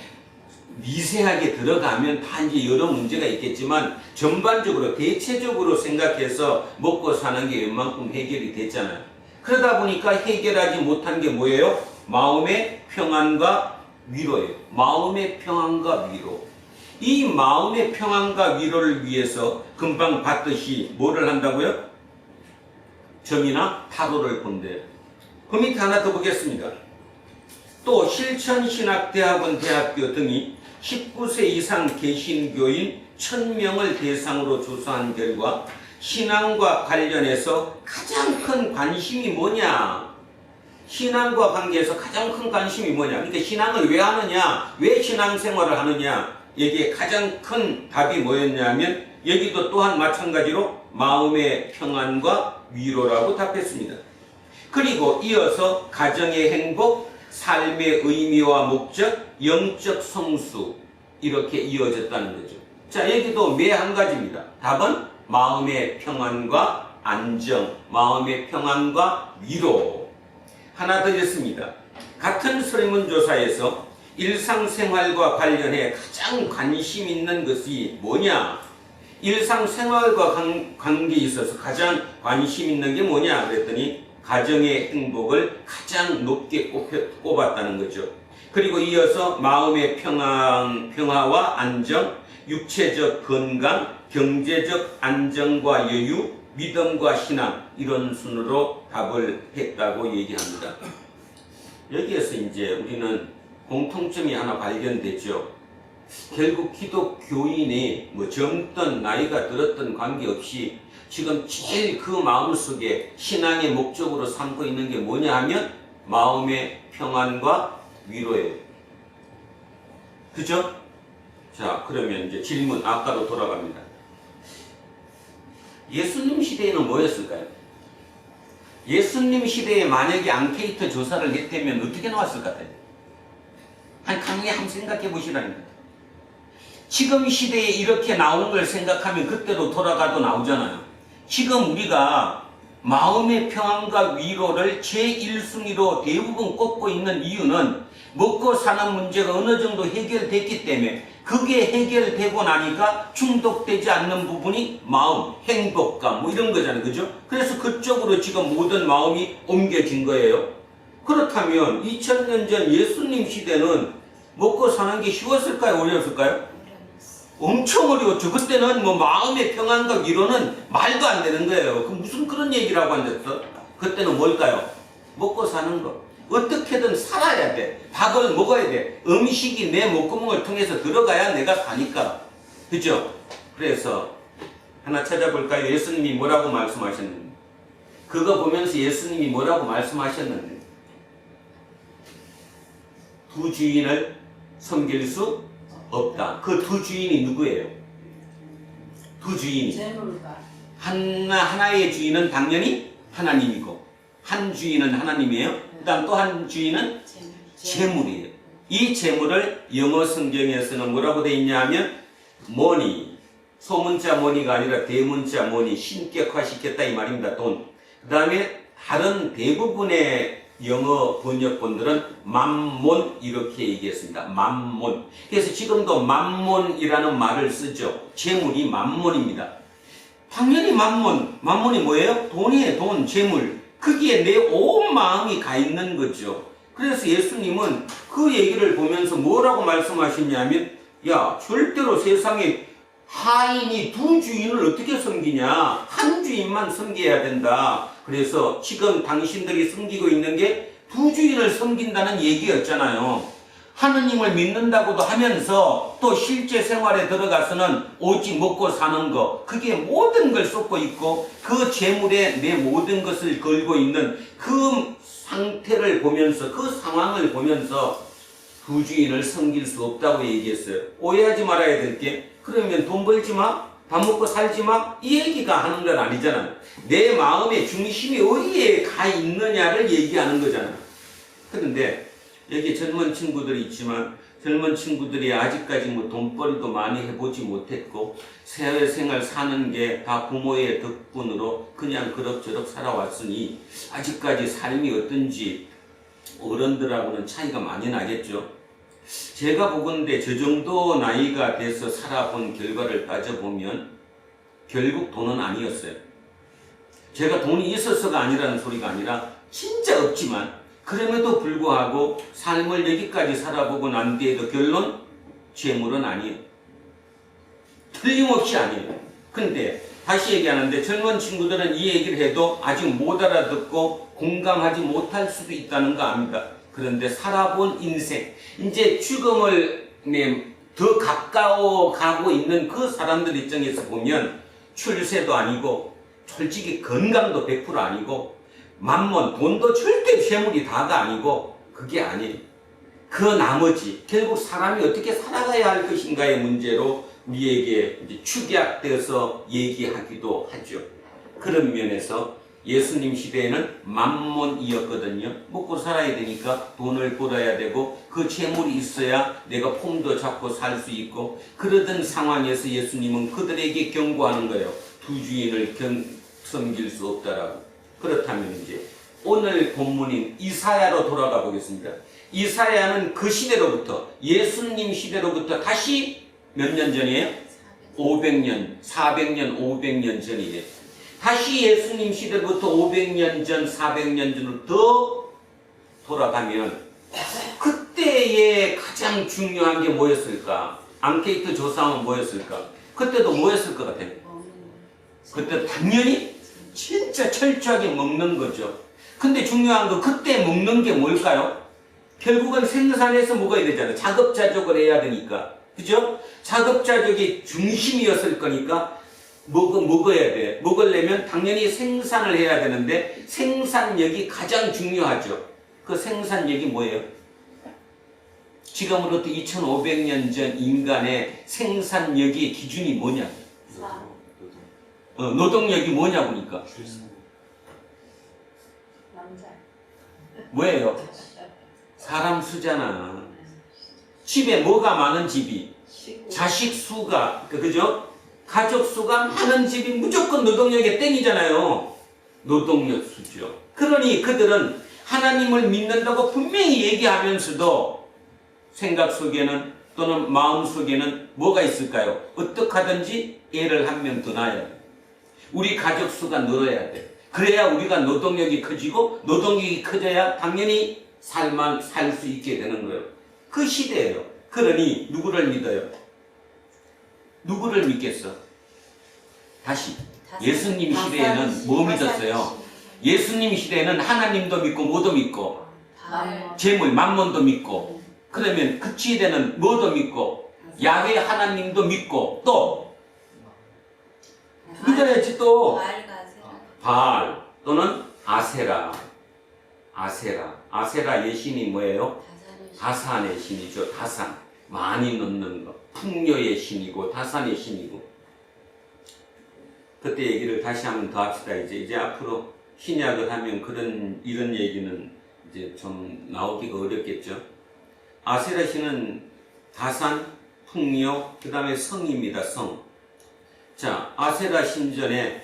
미세하게 들어가면 다 이제 여러 문제가 있겠지만 전반적으로 대체적으로 생각해서 먹고 사는 게 웬만큼 해결이 됐잖아요. 그러다 보니까 해결하지 못한 게 뭐예요? 마음의 평안과 위로예요. 마음의 평안과 위로. 이 마음의 평안과 위로를 위해서 금방 봤듯이 뭐를 한다고요? 점이나 타로를 본대요. 그 밑에 하나 더 보겠습니다. 또 실천신학대학원 대학교 등이 19세 이상 개신교인 1000명을 대상으로 조사한 결과 신앙과 관련해서 가장 큰 관심이 뭐냐? 신앙과 관계에서 가장 큰 관심이 뭐냐? 그러니까 신앙을 왜 하느냐? 왜 신앙생활을 하느냐? 여기에 가장 큰 답이 뭐였냐면 여기도 또한 마찬가지로 마음의 평안과 위로라고 답했습니다. 그리고 이어서 가정의 행복, 삶의 의미와 목적, 영적 성수 이렇게 이어졌다는 거죠. 자, 여기도 매 한 가지입니다. 답은 마음의 평안과 안정, 마음의 평안과 위로. 하나 더 있습니다. 같은 설문조사에서 일상생활과 관련해 가장 관심 있는 것이 뭐냐? 일상생활과 관계에 있어서 가장 관심 있는 게 뭐냐? 그랬더니 가정의 행복을 가장 높게 꼽았다는 거죠. 그리고 이어서 마음의 평화와 안정, 육체적 건강, 경제적 안정과 여유, 믿음과 신앙, 이런 순으로 답을 했다고 얘기합니다. 여기에서 이제 우리는 공통점이 하나 발견되죠. 결국 기독교인이 뭐 젊든 나이가 들었든 관계없이 지금 제일 그 마음속에 신앙의 목적으로 삼고 있는 게 뭐냐 하면 마음의 평안과 위로예요. 그죠? 자, 그러면 이제 질문 아까로 돌아갑니다. 예수님 시대에는 뭐였을까요? 예수님 시대에 만약에 앙케이트 조사를 했다면 어떻게 나왔을 것 같아요? 강의 한번 생각해 보시라니까. 지금 시대에 이렇게 나온 걸 생각하면 그때로 돌아가도 나오잖아요. 지금 우리가 마음의 평안과 위로를 제1순위로 대부분 꼽고 있는 이유는 먹고 사는 문제가 어느 정도 해결됐기 때문에 그게 해결되고 나니까 중독되지 않는 부분이 마음, 행복감 뭐 이런 거잖아요. 그죠? 그래서 그쪽으로 지금 모든 마음이 옮겨진 거예요. 그렇다면 2000년 전 예수님 시대는 먹고 사는 게 쉬웠을까요? 어려웠을까요? 엄청 어려웠죠. 그때는 뭐 마음의 평안과 위로는 말도 안 되는 거예요. 그럼 무슨 그런 얘기라고 앉았어? 그때는 뭘까요? 먹고 사는 거. 어떻게든 살아야 돼. 밥을 먹어야 돼. 음식이 내 목구멍을 통해서 들어가야 내가 사니까. 그죠? 그래서 하나 찾아볼까요? 예수님이 뭐라고 말씀하셨는지. 그거 보면서 예수님이 뭐라고 말씀하셨는지. 두 주인을 섬길 수 없다. 그 두 주인이 누구예요? 두 주인이. 하나의 주인은 당연히 하나님이고, 한 주인은 하나님이에요. 그 다음 또 한 주인은 재물이에요. 이 재물을 영어 성경에서는 뭐라고 되어 있냐 하면 money, 소문자 money가 아니라 대문자 money, 신격화시켰다 이 말입니다. 돈. 그 다음에 다른 대부분의 영어 번역본들은 맘몬 이렇게 얘기했습니다. 맘몬. 그래서 지금도 맘몬이라는 말을 쓰죠. 재물이 맘몬입니다. 당연히 맘몬이 뭐예요? 돈이에요. 돈, 재물. 거기에 내 온 마음이 가 있는 거죠. 그래서 예수님은 그 얘기를 보면서 뭐라고 말씀하셨냐면, 야, 절대로 세상에 하인이 두 주인을 어떻게 섬기냐? 한 주인만 섬겨야 된다. 그래서 지금 당신들이 섬기고 있는 게 두 주인을 섬긴다는 얘기였잖아요. 하느님을 믿는다고도 하면서 또 실제 생활에 들어가서는 오직 먹고 사는 거, 그게 모든 걸 쏟고 있고 그 재물에 내 모든 것을 걸고 있는 그 상태를 보면서, 그 상황을 보면서 두 주인을 섬길 수 없다고 얘기했어요. 오해하지 말아야 될 게, 그러면 돈 벌지 마, 밥 먹고 살지 마, 이 얘기가 하는 건 아니잖아요. 내 마음의 중심이 어디에 가 있느냐를 얘기하는 거잖아요. 그런데 여기 젊은 친구들이 있지만 젊은 친구들이 아직까지 뭐 돈벌이도 많이 해보지 못했고 사회생활 사는 게 다 부모의 덕분으로 그냥 그럭저럭 살아왔으니 아직까지 삶이 어떤지 어른들하고는 차이가 많이 나겠죠. 제가 보건대 저 정도 나이가 돼서 살아본 결과를 따져보면 결국 돈은 아니었어요. 제가 돈이 있어서가 아니라는 소리가 아니라 진짜 없지만 그럼에도 불구하고 삶을 여기까지 살아보고 난 뒤에도 결론 재물은 아니에요. 틀림없이 아니에요. 근데 다시 얘기하는데 젊은 친구들은 이 얘기를 해도 아직 못 알아듣고 공감하지 못할 수도 있다는 거 압니다. 그런데 살아본 인생, 이제 죽음을 더 가까워 가고 있는 그 사람들 입장에서 보면 출세도 아니고 솔직히 건강도 100% 아니고 만몬, 돈도 절대 재물이 다가 아니고 그게 아니에요. 그 나머지 결국 사람이 어떻게 살아가야 할 것인가의 문제로 우리에게 이제 축약되어서 얘기하기도 하죠. 그런 면에서 예수님 시대에는 만몬이었거든요. 먹고 살아야 되니까 돈을 벌어야 되고 그 재물이 있어야 내가 폼도 잡고 살 수 있고, 그러던 상황에서 예수님은 그들에게 경고하는 거예요. 두 주인을 섬길 수 없다라고. 그렇다면 이제 오늘 본문인 이사야로 돌아가 보겠습니다. 이사야는 그 시대로부터, 예수님 시대로부터 다시 몇 년 전이에요? 500년, 400년, 500년 전이에요. 다시 예수님 시대부터 500년 전, 400년 전으로 더 돌아가면 그때의 가장 중요한 게 뭐였을까? 앙케이트 조사하면 뭐였을까? 그때도 뭐였을 것 같아요? 그때 당연히 진짜 철저하게 먹는 거죠. 근데 중요한 거, 그때 먹는 게 뭘까요? 결국은 생산해서 먹어야 되잖아요. 자급자족을 해야 되니까. 그죠? 자급자족이 중심이었을 거니까 먹어야 돼. 먹으려면 당연히 생산을 해야 되는데 생산력이 가장 중요하죠. 그 생산력이 뭐예요? 지금으로부터 2500년 전 인간의 생산력의 기준이 뭐냐? 노동력이 뭐냐 보니까. 뭐예요? 사람 수잖아. 집에 뭐가 많은 집이? 자식 수가, 그죠? 가족 수가 많은 집이 무조건 노동력의 땡이잖아요. 노동력 수죠. 그러니 그들은 하나님을 믿는다고 분명히 얘기하면서도 생각 속에는 또는 마음 속에는 뭐가 있을까요? 어떻게 하든지 애를 한 명 더 낳아야 돼. 우리 가족 수가 늘어야 돼. 그래야 우리가 노동력이 커지고, 노동력이 커져야 당연히 살 수 있게 되는 거예요. 그 시대예요. 그러니 누구를 믿어요? 누구를 믿겠어? 다시 예수님 시대에는 뭐 믿었어요? 예수님 시대에는 하나님도 믿고 뭐도 믿고 재물, 만몬도 믿고, 그러면 그 시대는 뭐도 믿고 야훼 하나님도 믿고 또 믿어야지. 또 바알 또는 아세라. 아세라 예신이 뭐예요? 다산의 신이죠. 다산, 많이 넣는 거. 풍요의 신이고 다산의 신이고. 그때 얘기를 다시 한번 더 합시다. 이제 앞으로 신약을 하면 이런 얘기는 이제 좀 나오기가 어렵겠죠. 아세라 신은 다산, 풍요, 그 다음에 성입니다. 성. 자, 아세라 신전에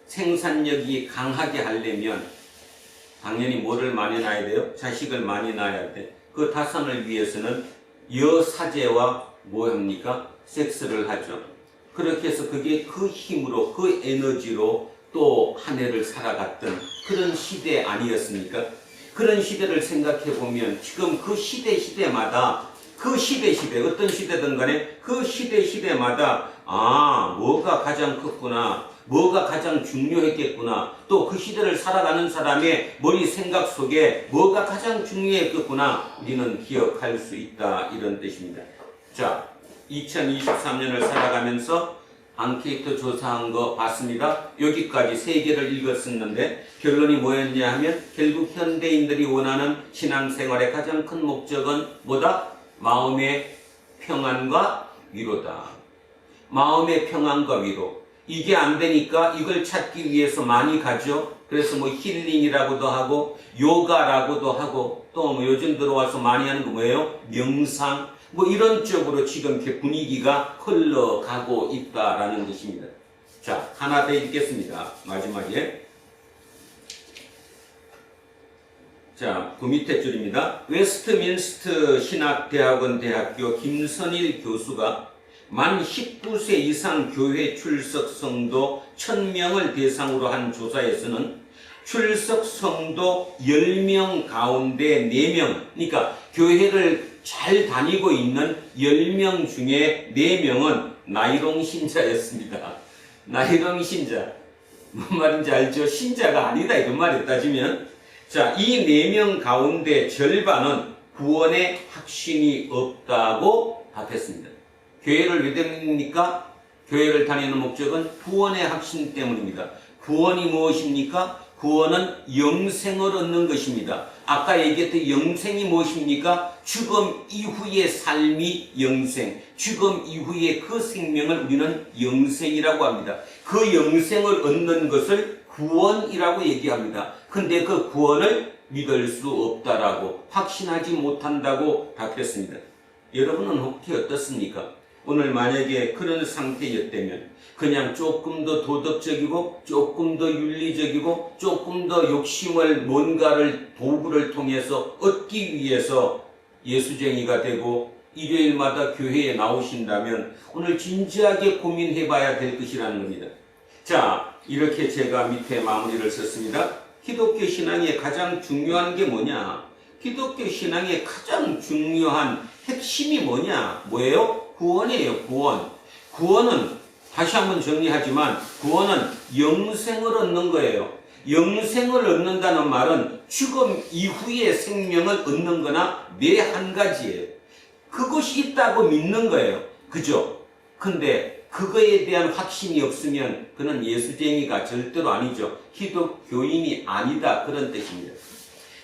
생산력이 강하게 하려면 당연히 뭐를 많이 낳아야 돼요? 자식을 많이 낳아야 돼. 그 다산을 위해서는 여사제와 뭐 합니까? 섹스를 하죠. 그렇게 해서 그게 그 힘으로, 그 에너지로 또 한 해를 살아갔던 그런 시대 아니었습니까? 그런 시대를 생각해 보면 지금 그 시대마다 그 시대 어떤 시대든 간에 그 시대마다 뭐가 가장 컸구나, 뭐가 가장 중요했겠구나, 또 그 시대를 살아가는 사람의 머리 생각 속에 뭐가 가장 중요했겠구나 우리는 기억할 수 있다, 이런 뜻입니다. 자, 2023년을 살아가면서 앙케이트 조사한 거 봤습니다. 여기까지 3개를 읽었었는데 결론이 뭐였냐 하면 결국 현대인들이 원하는 신앙생활의 가장 큰 목적은 뭐다? 마음의 평안과 위로다. 마음의 평안과 위로. 이게 안 되니까 이걸 찾기 위해서 많이 가죠. 그래서 뭐 힐링이라고도 하고 요가라고도 하고 또 뭐 요즘 들어와서 많이 하는 거 뭐예요? 명상, 뭐 이런 쪽으로 지금 이렇게 분위기가 흘러가고 있다라는 것입니다. 자, 하나 더 읽겠습니다. 마지막에. 자, 그 밑에 줄입니다. 웨스트민스터 신학대학원 대학교 김선일 교수가 만 19세 이상 교회 출석 성도 1000명을 대상으로 한 조사에서는 출석 성도 10명 가운데 4명, 그러니까 교회를 잘 다니고 있는 10명 중에 4명은 나이롱 신자였습니다. 나이롱 신자. 뭔 말인지 알죠? 신자가 아니다, 이런 말이 따지면. 자, 이 4명 가운데 절반은 구원의 확신이 없다고 답했습니다. 교회를 왜 다닙니까? 교회를 다니는 목적은 구원의 확신 때문입니다. 구원이 무엇입니까? 구원은 영생을 얻는 것입니다. 아까 얘기했던 영생이 무엇입니까? 죽음 이후의 삶이 영생, 죽음 이후의 그 생명을 우리는 영생이라고 합니다. 그 영생을 얻는 것을 구원이라고 얘기합니다. 근데 그 구원을 믿을 수 없다라고, 확신하지 못한다고 답했습니다. 여러분은 혹시 어떻습니까? 오늘 만약에 그런 상태였다면 그냥 조금 더 도덕적이고 조금 더 윤리적이고 조금 더 욕심을 뭔가를 도구를 통해서 얻기 위해서 예수쟁이가 되고 일요일마다 교회에 나오신다면 오늘 진지하게 고민해 봐야 될 것이라는 겁니다. 자, 이렇게 제가 밑에 마무리를 썼습니다. 기독교 신앙의 가장 중요한 게 뭐냐? 기독교 신앙의 가장 중요한 핵심이 뭐냐? 뭐예요? 구원이에요. 구원. 구원은 다시 한번 정리하지만 구원은 영생을 얻는 거예요. 영생을 얻는다는 말은 죽음 이후의 생명을 얻는 거나 매 한 가지예요. 그것이 있다고 믿는 거예요. 그죠? 근데 그거에 대한 확신이 없으면 그는 예수쟁이가 절대로 아니죠. 기독교인이 아니다. 그런 뜻입니다.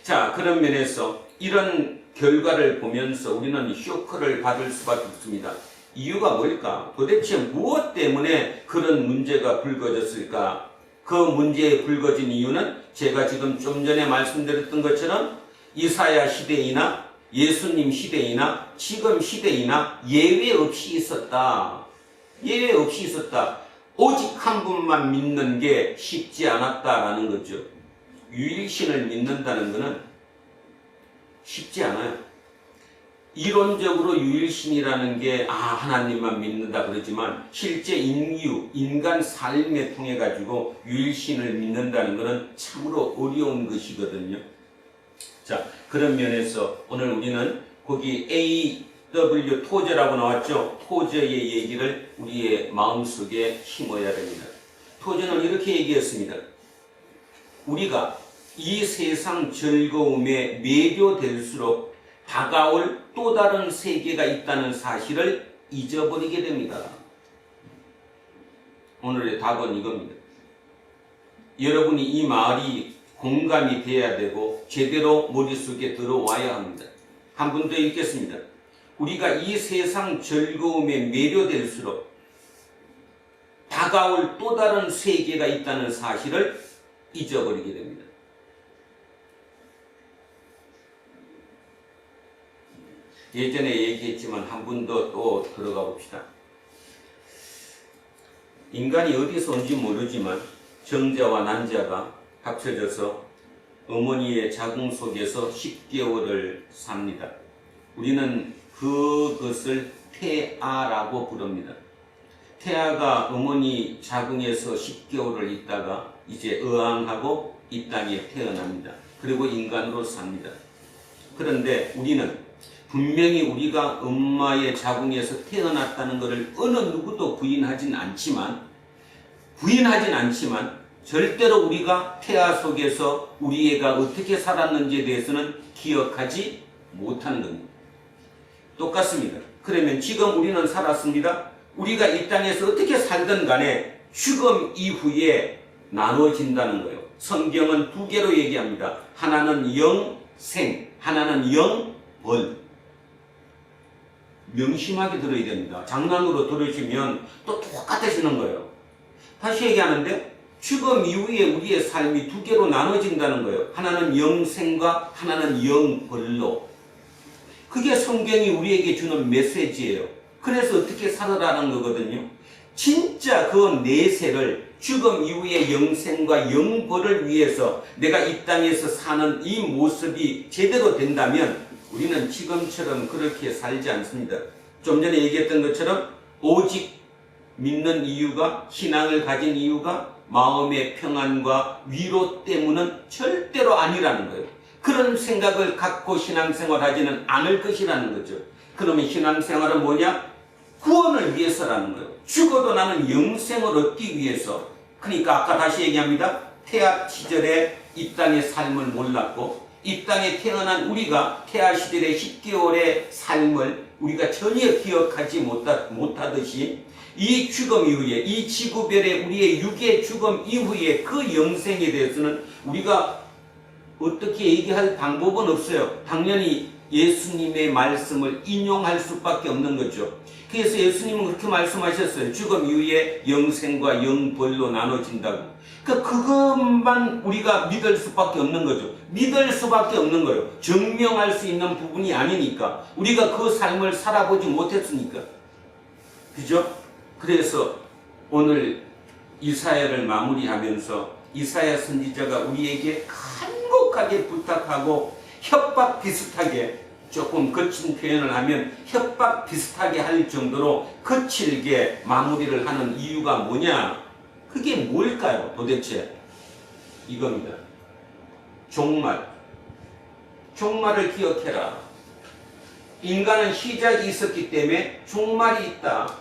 자, 그런 면에서 이런 결과를 보면서 우리는 쇼크를 받을 수밖에 없습니다. 이유가 뭘까? 도대체 무엇 때문에 그런 문제가 불거졌을까? 그 문제에 불거진 이유는 제가 지금 좀 전에 말씀드렸던 것처럼 이사야 시대이나 예수님 시대이나 지금 시대이나 예외 없이 있었다. 예외 없이 있었다. 오직 한 분만 믿는 게 쉽지 않았다라는 거죠. 유일신을 믿는다는 것은 쉽지 않아요. 이론적으로 유일신이라는 게 하나님만 믿는다 그러지만 실제 인간 삶에 통해 가지고 유일신을 믿는다는 것은 참으로 어려운 것이거든요. 자, 그런 면에서 오늘 우리는 거기 AW 토저라고 나왔죠. 토저의 얘기를 우리의 마음속에 심어야 됩니다. 토저는 이렇게 얘기했습니다. 우리가 이 세상 즐거움에 매료될수록 다가올 또 다른 세계가 있다는 사실을 잊어버리게 됩니다. 오늘의 답은 이겁니다. 여러분이 이 말이 공감이 돼야 되고 제대로 머릿속에 들어와야 합니다. 한 번 더 읽겠습니다. 우리가 이 세상 즐거움에 매료될수록 다가올 또 다른 세계가 있다는 사실을 잊어버리게 됩니다. 예전에 얘기했지만 한 번 더 또 들어가 봅시다. 인간이 어디서 온지 모르지만 정자와 난자가 합쳐져서 어머니의 자궁 속에서 10개월을 삽니다. 우리는 그것을 태아라고 부릅니다. 태아가 어머니 자궁에서 10개월을 있다가 이제 어항하고 이 땅에 태어납니다. 그리고 인간으로 삽니다. 그런데 우리는 분명히 우리가 엄마의 자궁에서 태어났다는 것을 어느 누구도 부인하진 않지만 절대로 우리가 태아 속에서 우리 애가 어떻게 살았는지에 대해서는 기억하지 못하는 겁니다. 똑같습니다. 그러면 지금 우리는 살았습니다. 우리가 이 땅에서 어떻게 살든 간에 죽음 이후에 나눠진다는 거예요. 성경은 두 개로 얘기합니다. 하나는 영생, 하나는 영벌. 명심하게 들어야 됩니다. 장난으로 들으시면 또 똑같아지는 거예요. 다시 얘기하는데 죽음 이후에 우리의 삶이 두 개로 나눠진다는 거예요. 하나는 영생과 하나는 영벌로. 그게 성경이 우리에게 주는 메시지예요. 그래서 어떻게 살아라는 거거든요. 진짜 그 내세를 죽음 이후의 영생과 영벌을 위해서 내가 이 땅에서 사는 이 모습이 제대로 된다면 우리는 지금처럼 그렇게 살지 않습니다. 좀 전에 얘기했던 것처럼 오직 믿는 이유가, 신앙을 가진 이유가 마음의 평안과 위로 때문은 절대로 아니라는 거예요. 그런 생각을 갖고 신앙생활 하지는 않을 것이라는 거죠. 그러면 신앙생활은 뭐냐? 구원을 위해서라는 거예요. 죽어도 나는 영생을 얻기 위해서. 그러니까 아까 다시 얘기합니다. 태아 시절에 이 땅의 삶을 몰랐고 이 땅에 태어난 우리가 태아 시절의 10개월의 삶을 우리가 전혀 기억하지 못하듯이 이 죽음 이후에, 이 지구별의 우리의 육의 죽음 이후에 그 영생에 대해서는 우리가 어떻게 얘기할 방법은 없어요. 당연히 예수님의 말씀을 인용할 수밖에 없는 거죠. 그래서 예수님은 그렇게 말씀하셨어요. 죽음 이후에 영생과 영벌로 나눠진다고. 그러니까 그것만 우리가 믿을 수밖에 없는 거죠. 믿을 수밖에 없는 거예요. 증명할 수 있는 부분이 아니니까. 우리가 그 삶을 살아보지 못했으니까. 그죠? 그래서 오늘 이사야를 마무리하면서 이사야 선지자가 우리에게 간곡하게 부탁하고 협박 비슷하게, 조금 거친 표현을 하면 협박 비슷하게 할 정도로 거칠게 마무리를 하는 이유가 뭐냐? 그게 뭘까요? 도대체 이겁니다. 종말. 종말을 기억해라. 인간은 시작이 있었기 때문에 종말이 있다.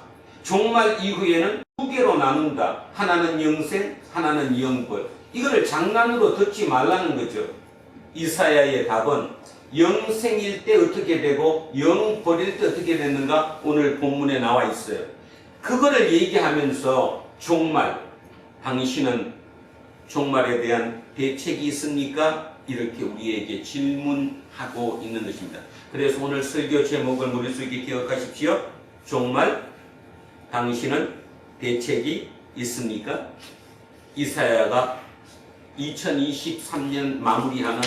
종말 이후에는 두 개로 나눈다. 하나는 영생, 하나는 영벌. 이거를 장난으로 듣지 말라는 거죠. 이사야의 답은 영생일 때 어떻게 되고 영벌일 때 어떻게 됐는가 오늘 본문에 나와 있어요. 그거를 얘기하면서 종말, 당신은 종말에 대한 대책이 있습니까? 이렇게 우리에게 질문하고 있는 것입니다. 그래서 오늘 설교 제목을 머릿속에 기억하십시오. 종말, 당신은 대책이 있습니까? 이사야가 2023년 마무리하는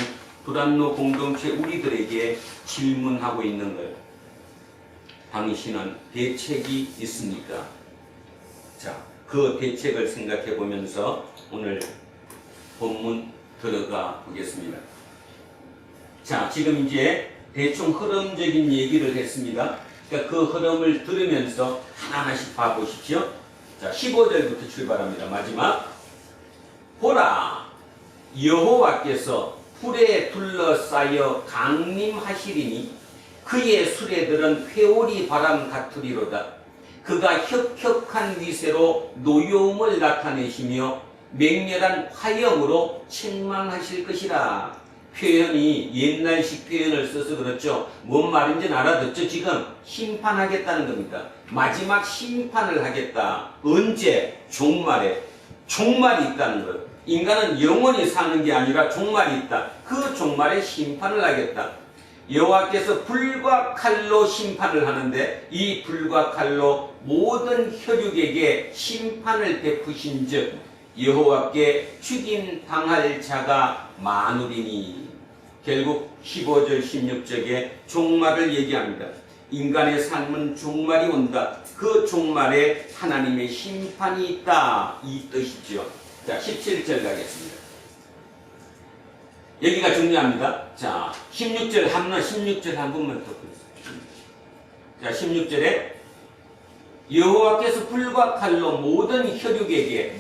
브란노 공동체 우리들에게 질문하고 있는 거예요. 당신은 대책이 있습니까? 자, 그 대책을 생각해 보면서 오늘 본문 들어가 보겠습니다. 자, 지금 이제 대충 흐름적인 얘기를 했습니다. 그러니까 그 흐름을 들으면서 하나하나씩 봐보십시오. 자, 15절부터 출발합니다. 마지막. 보라, 여호와께서 풀에 둘러싸여 강림하시리니 그의 수레들은 회오리 바람 같으리로다. 그가 혁혁한 위세로 노여움을 나타내시며 맹렬한 화염으로 책망하실 것이라. 표현이 옛날식 표현을 써서 그렇죠. 뭔 말인지는 알아듣죠. 지금 심판하겠다는 겁니다. 마지막 심판을 하겠다. 언제? 종말에. 종말이 있다는 거예요. 인간은 영원히 사는 게 아니라 종말이 있다. 그 종말에 심판을 하겠다. 여호와께서 불과 칼로 심판을 하는데 이 불과 칼로 모든 혈육에게 심판을 베푸신 즉 여호와께 죽임 당할 자가 많으리니. 결국 15절 16절에 종말을 얘기합니다. 인간의 삶은 종말이 온다. 그 종말에 하나님의 심판이 있다. 이 뜻이죠. 자, 17절 가겠습니다. 여기가 중요합니다. 자, 16절 한 번만 더 보겠습니다. 자, 16절에 여호와께서 불과 칼로 모든 혈육에게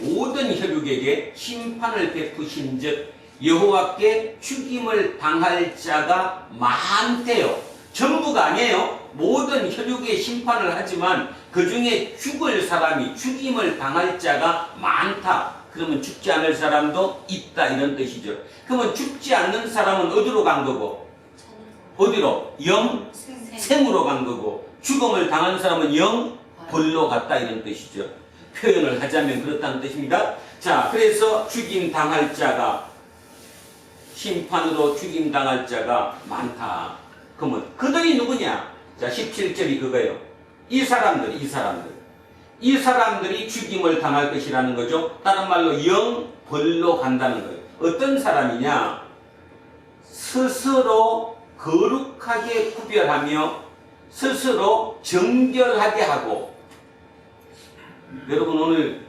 심판을 베푸신즉 여호와께 죽임을 당할 자가 많대요. 전부가 아니에요. 모든 혈육에 심판을 하지만 그 중에 죽임을 당할 자가 많다. 그러면 죽지 않을 사람도 있다 이런 뜻이죠. 그러면 죽지 않는 사람은 어디로 간 거고? 어디로? 영생으로 간 거고, 죽음을 당한 사람은 영벌로 갔다 이런 뜻이죠. 표현을 하자면 그렇다는 뜻입니다. 자, 그래서 죽임 당할 자가, 심판으로 죽임 당할 자가 많다. 그러면 그들이 누구냐? 자, 17절이 그거예요. 이 사람들이 죽임을 당할 것이라는 거죠. 다른 말로 영벌로 간다는 거예요. 어떤 사람이냐? 스스로 거룩하게 구별하며 스스로 정결하게 하고. 여러분 오늘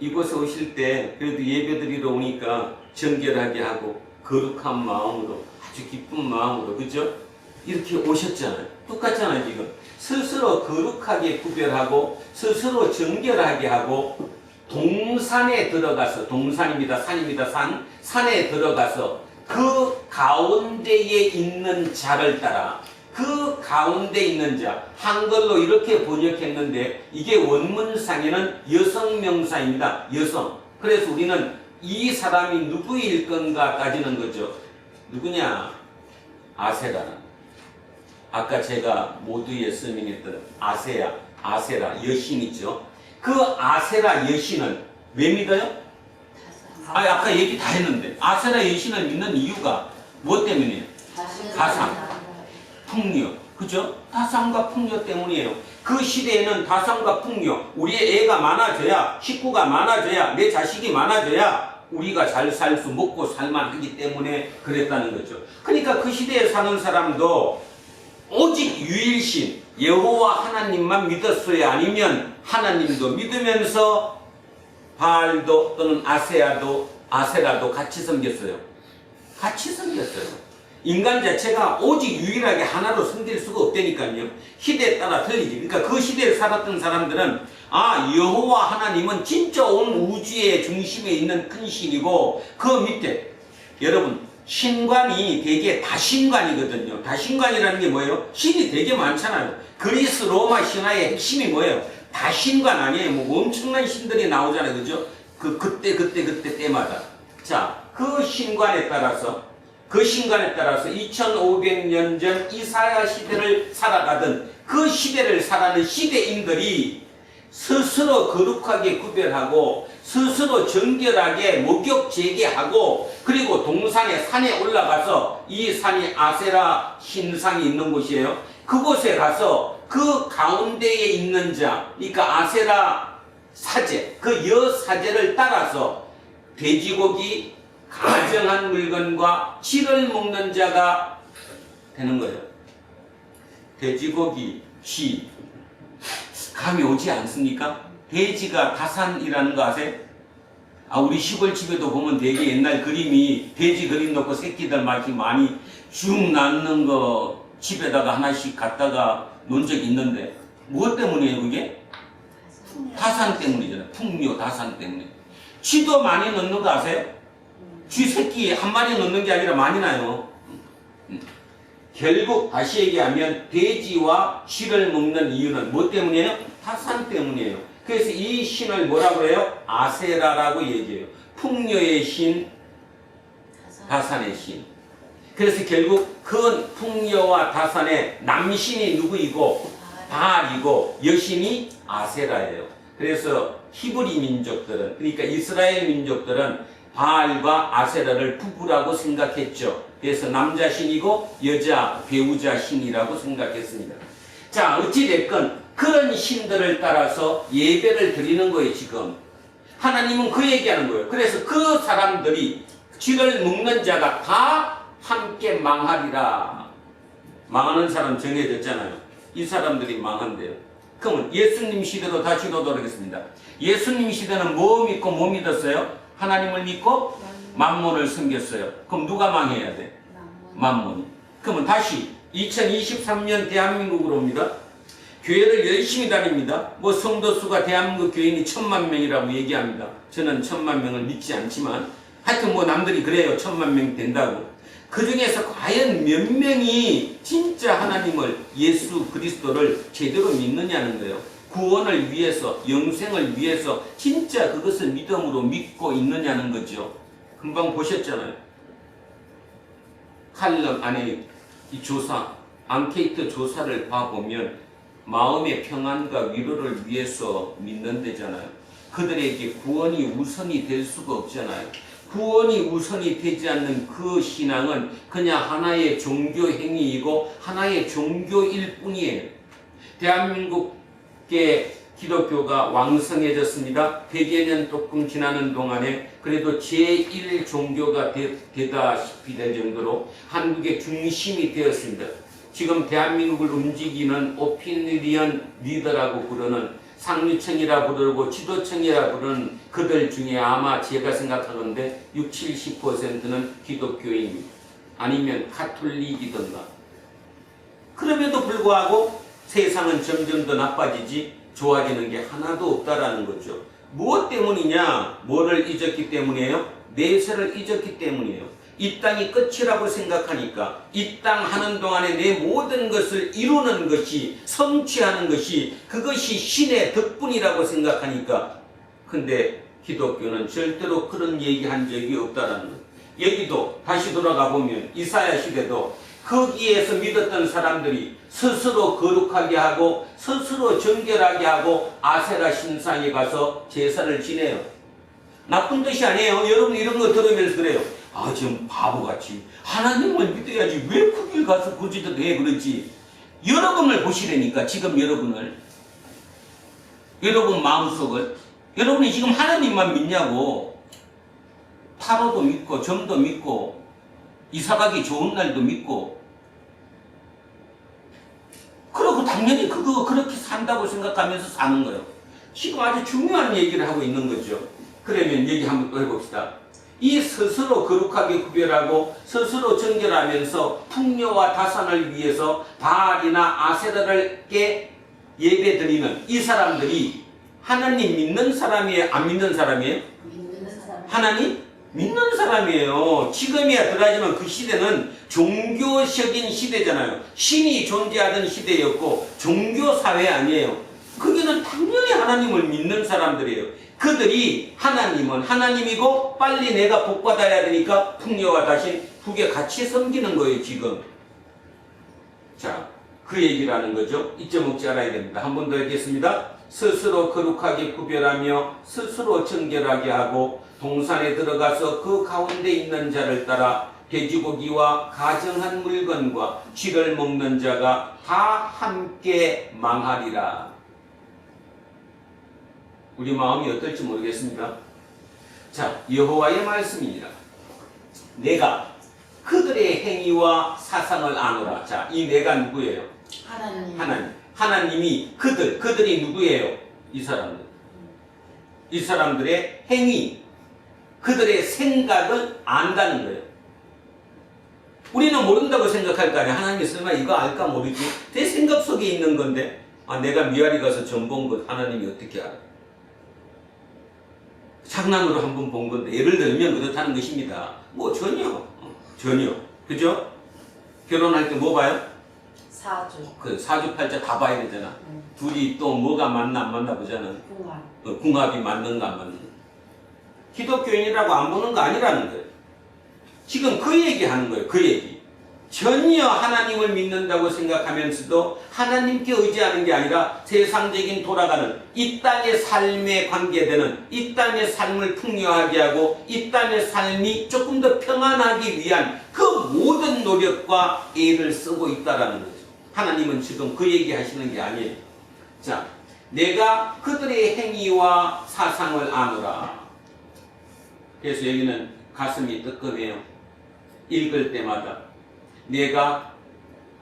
이곳에 오실 때 그래도 예배드리러 오니까 정결하게 하고 거룩한 마음으로, 아주 기쁜 마음으로, 그죠? 이렇게 오셨잖아요. 똑같잖아요. 지금 스스로 거룩하게 구별하고 스스로 정결하게 하고 동산에 들어가서, 동산입니다. 산입니다. 산에 들어가서 그 가운데에 있는 자를 따라, 그 가운데 있는 자, 한글로 이렇게 번역했는데 이게 원문상에는 여성 명사입니다. 여성. 그래서 우리는 이 사람이 누구일 건가까지는 거죠. 누구냐? 아세라는. 아까 제가 모두에 설명했던 아세라, 여신이죠. 그 아세라 여신을 왜 믿어요? 아까 얘기 다 했는데 아세라 여신을 믿는 이유가 무엇 때문이에요? 다산, 풍요, 그죠? 다산과 풍요 때문이에요. 그 시대에는 다산과 풍요, 우리의 애가 많아져야, 식구가 많아져야, 내 자식이 많아져야 우리가 잘 살 수, 먹고 살만하기 때문에 그랬다는 거죠. 그러니까 그 시대에 사는 사람도 오직 유일신 여호와 하나님만 믿었어야, 아니면 하나님도 믿으면서 바알도 또는 아세라도 같이 섬겼어요. 같이 섬겼어요. 인간 자체가 오직 유일하게 하나로 섬길 수가 없다니까요. 시대에 따라 틀리지. 그러니까 그 시대에 살았던 사람들은 여호와 하나님은 진짜 온 우주의 중심에 있는 큰 신이고, 그 밑에 여러분 신관이 되게 다신관이거든요. 다신관이라는 게 뭐예요? 신이 되게 많잖아요. 그리스 로마 신화의 핵심이 뭐예요? 다신관 아니에요. 뭐 엄청난 신들이 나오잖아요. 그죠? 그때 때마다. 자, 그 신관에 따라서 2500년 전 이사야 시대를 살아가던 그 시대를 살아가는 시대인들이 스스로 거룩하게 구별하고 스스로 정결하게 목욕 재개하고, 그리고 동산에 산에 올라가서, 이 산이 아세라 신상이 있는 곳이에요. 그곳에 가서 그 가운데에 있는 자, 그러니까 아세라 사제, 그 여사제를 따라서 돼지고기, 가정한 물건과 쥐를 먹는 자가 되는 거예요. 돼지고기, 쥐. 감이 오지 않습니까? 돼지가 다산이라는 거 아세요? 우리 시골집에도 보면 되게 옛날 그림이 돼지 그림 놓고 새끼들 많이 쭉 낳는 거 집에다가 하나씩 갖다가 놓은 적이 있는데, 무엇 때문이에요 그게? 다산 때문이잖아요. 풍요, 다산 때문에. 쥐도 많이 넣는 거 아세요? 쥐 새끼 한 마리 넣는 게 아니라 많이 나요. 결국 다시 얘기하면 돼지와 쥐를 먹는 이유는 뭐 때문이에요? 다산 때문이에요. 그래서 이 신을 뭐라고 해요? 아세라라고 얘기해요. 풍요의 신, 다산의 신. 그래서 결국 그 풍요와 다산의 남신이 누구이고 바알이고 여신이 아세라예요. 그래서 히브리 민족들은, 그러니까 이스라엘 민족들은 바알과 아세라를 부부라고 생각했죠. 그래서 남자 신이고 여자 배우자 신이라고 생각했습니다. 자, 어찌됐건 그런 신들을 따라서 예배를 드리는 거예요. 지금 하나님은 그 얘기하는 거예요. 그래서 그 사람들이, 쥐를 먹는 자가 다 함께 망하리라. 망하는 사람 정해졌잖아요. 이 사람들이 망한대요. 그러면 예수님 시대로 다시 돌아가겠습니다. 예수님 시대는 뭐 믿고 뭐 믿었어요? 하나님을 믿고 만몬을 섬겼어요. 그럼 누가 망해야 돼? 만몬이. 그러면 다시 2023년 대한민국으로 옵니다. 교회를 열심히 다닙니다. 뭐 성도 수가 대한민국 교인이 1000,000명이라고 얘기합니다. 저는 1000,000명을 믿지 않지만 하여튼 뭐 남들이 그래요. 1000,000명 된다고. 그 중에서 과연 몇 명이 진짜 하나님을, 예수 그리스도를 제대로 믿느냐는 거예요. 구원을 위해서, 영생을 위해서 진짜 그것을 믿음으로 믿고 있느냐는 거죠. 금방 보셨잖아요. 칼럼 안에 이 조사, 앙케이트 조사를 봐보면 마음의 평안과 위로를 위해서 믿는다잖아요. 그들에게 구원이 우선이 될 수가 없잖아요. 구원이 우선이 되지 않는 그 신앙은 그냥 하나의 종교 행위이고 하나의 종교일 뿐이에요. 대한민국의 기독교가 왕성해졌습니다. 100여 년 조금 지나는 동안에 그래도 제1 종교가 되다시피 될 정도로 한국의 중심이 되었습니다. 지금 대한민국을 움직이는 오피니언 리더라고 부르는, 상류층이라 부르고 지도층이라 부르는 그들 중에 아마 제가 생각하건대 60-70%는 기독교인입니다. 아니면 가톨릭이던가. 그럼에도 불구하고 세상은 점점 더 나빠지지 좋아지는 게 하나도 없다라는 거죠. 무엇 때문이냐? 뭐를 잊었기 때문이에요? 내세를 잊었기 때문이에요. 이 땅이 끝이라고 생각하니까 이 땅 하는 동안에 내 모든 것을 이루는 것이, 성취하는 것이, 그것이 신의 덕분이라고 생각하니까. 근데 기독교는 절대로 그런 얘기한 적이 없다라는 거예요. 여기도 다시 돌아가 보면 이사야 시대도 거기에서 믿었던 사람들이 스스로 거룩하게 하고 스스로 정결하게 하고 아세라 신상에 가서 제사를 지내요. 나쁜 뜻이 아니에요. 여러분 이런 거 들으면서 그래요. 아, 지금 바보같이 하나님을 믿어야지 왜 거길 가서 거짓을 해 그러지. 여러분을 보시라니까. 지금 여러분 마음속을. 여러분이 지금 하나님만 믿냐고. 타로도 믿고 점도 믿고 이사가기 좋은 날도 믿고, 그러고 당연히 그거 그렇게 산다고 생각하면서 사는 거예요. 지금 아주 중요한 얘기를 하고 있는 거죠. 그러면 얘기 한번 또 해봅시다. 이 스스로 거룩하게 구별하고 스스로 정결하면서 풍요와 다산을 위해서 바알이나 아세라를께 예배드리는 이 사람들이 하나님 믿는 사람이에요? 안 믿는 사람이에요? 하나님 믿는 사람이에요. 지금이야 덜하지만 그 시대는 종교적인 시대잖아요. 신이 존재하던 시대였고 종교사회 아니에요. 거기는 당연히 하나님을 믿는 사람들이에요. 그들이 하나님은 하나님이고 빨리 내가 복받아야 되니까 풍요와 다신 후계 같이 섬기는 거예요. 지금. 자, 그 얘기를 하는 거죠. 잊어먹지 않아야 됩니다. 한 번 더 읽겠습니다. 스스로 거룩하게 구별하며 스스로 정결하게 하고 동산에 들어가서 그 가운데 있는 자를 따라 돼지고기와 가정한 물건과 쥐를 먹는 자가 다 함께 망하리라. 우리 마음이 어떨지 모르겠습니다. 자, 여호와의 말씀입니다. 내가 그들의 행위와 사상을 아노라. 자, 이 내가 누구예요? 하나님. 하나님이 그들이 누구예요? 이 사람들. 이 사람들의 행위, 그들의 생각을 안다는 거예요. 우리는 모른다고 생각할 거 아니야. 하나님이 설마 이거 알까 모르지. 내 생각 속에 있는 건데, 아, 내가 미아리 가서 점 본 것 하나님이 어떻게 알아? 장난으로 한번 본 건데, 예를 들면 그렇다는 것입니다. 뭐 전혀. 그죠? 결혼할 때 뭐 봐요? 그 사주팔자 다 봐야 되잖아. 둘이 또 뭐가 맞나 안 맞나 보잖아. 궁합이 맞는가 안 맞는가. 기독교인이라고 안 보는 거 아니라는 거예요. 지금 그 얘기 하는 거예요. 그 얘기. 전혀 하나님을 믿는다고 생각하면서도 하나님께 의지하는 게 아니라 세상적인 돌아가는 이 땅의 삶에 관계되는 이 땅의 삶을 풍요하게 하고 이 땅의 삶이 조금 더 평안하기 위한 그 모든 노력과 애를 쓰고 있다라는 거죠. 하나님은 지금 그 얘기 하시는 게 아니에요. 자, 내가 그들의 행위와 사상을 아노라. 그래서 여기는 가슴이 뜨끔해요. 읽을 때마다 내가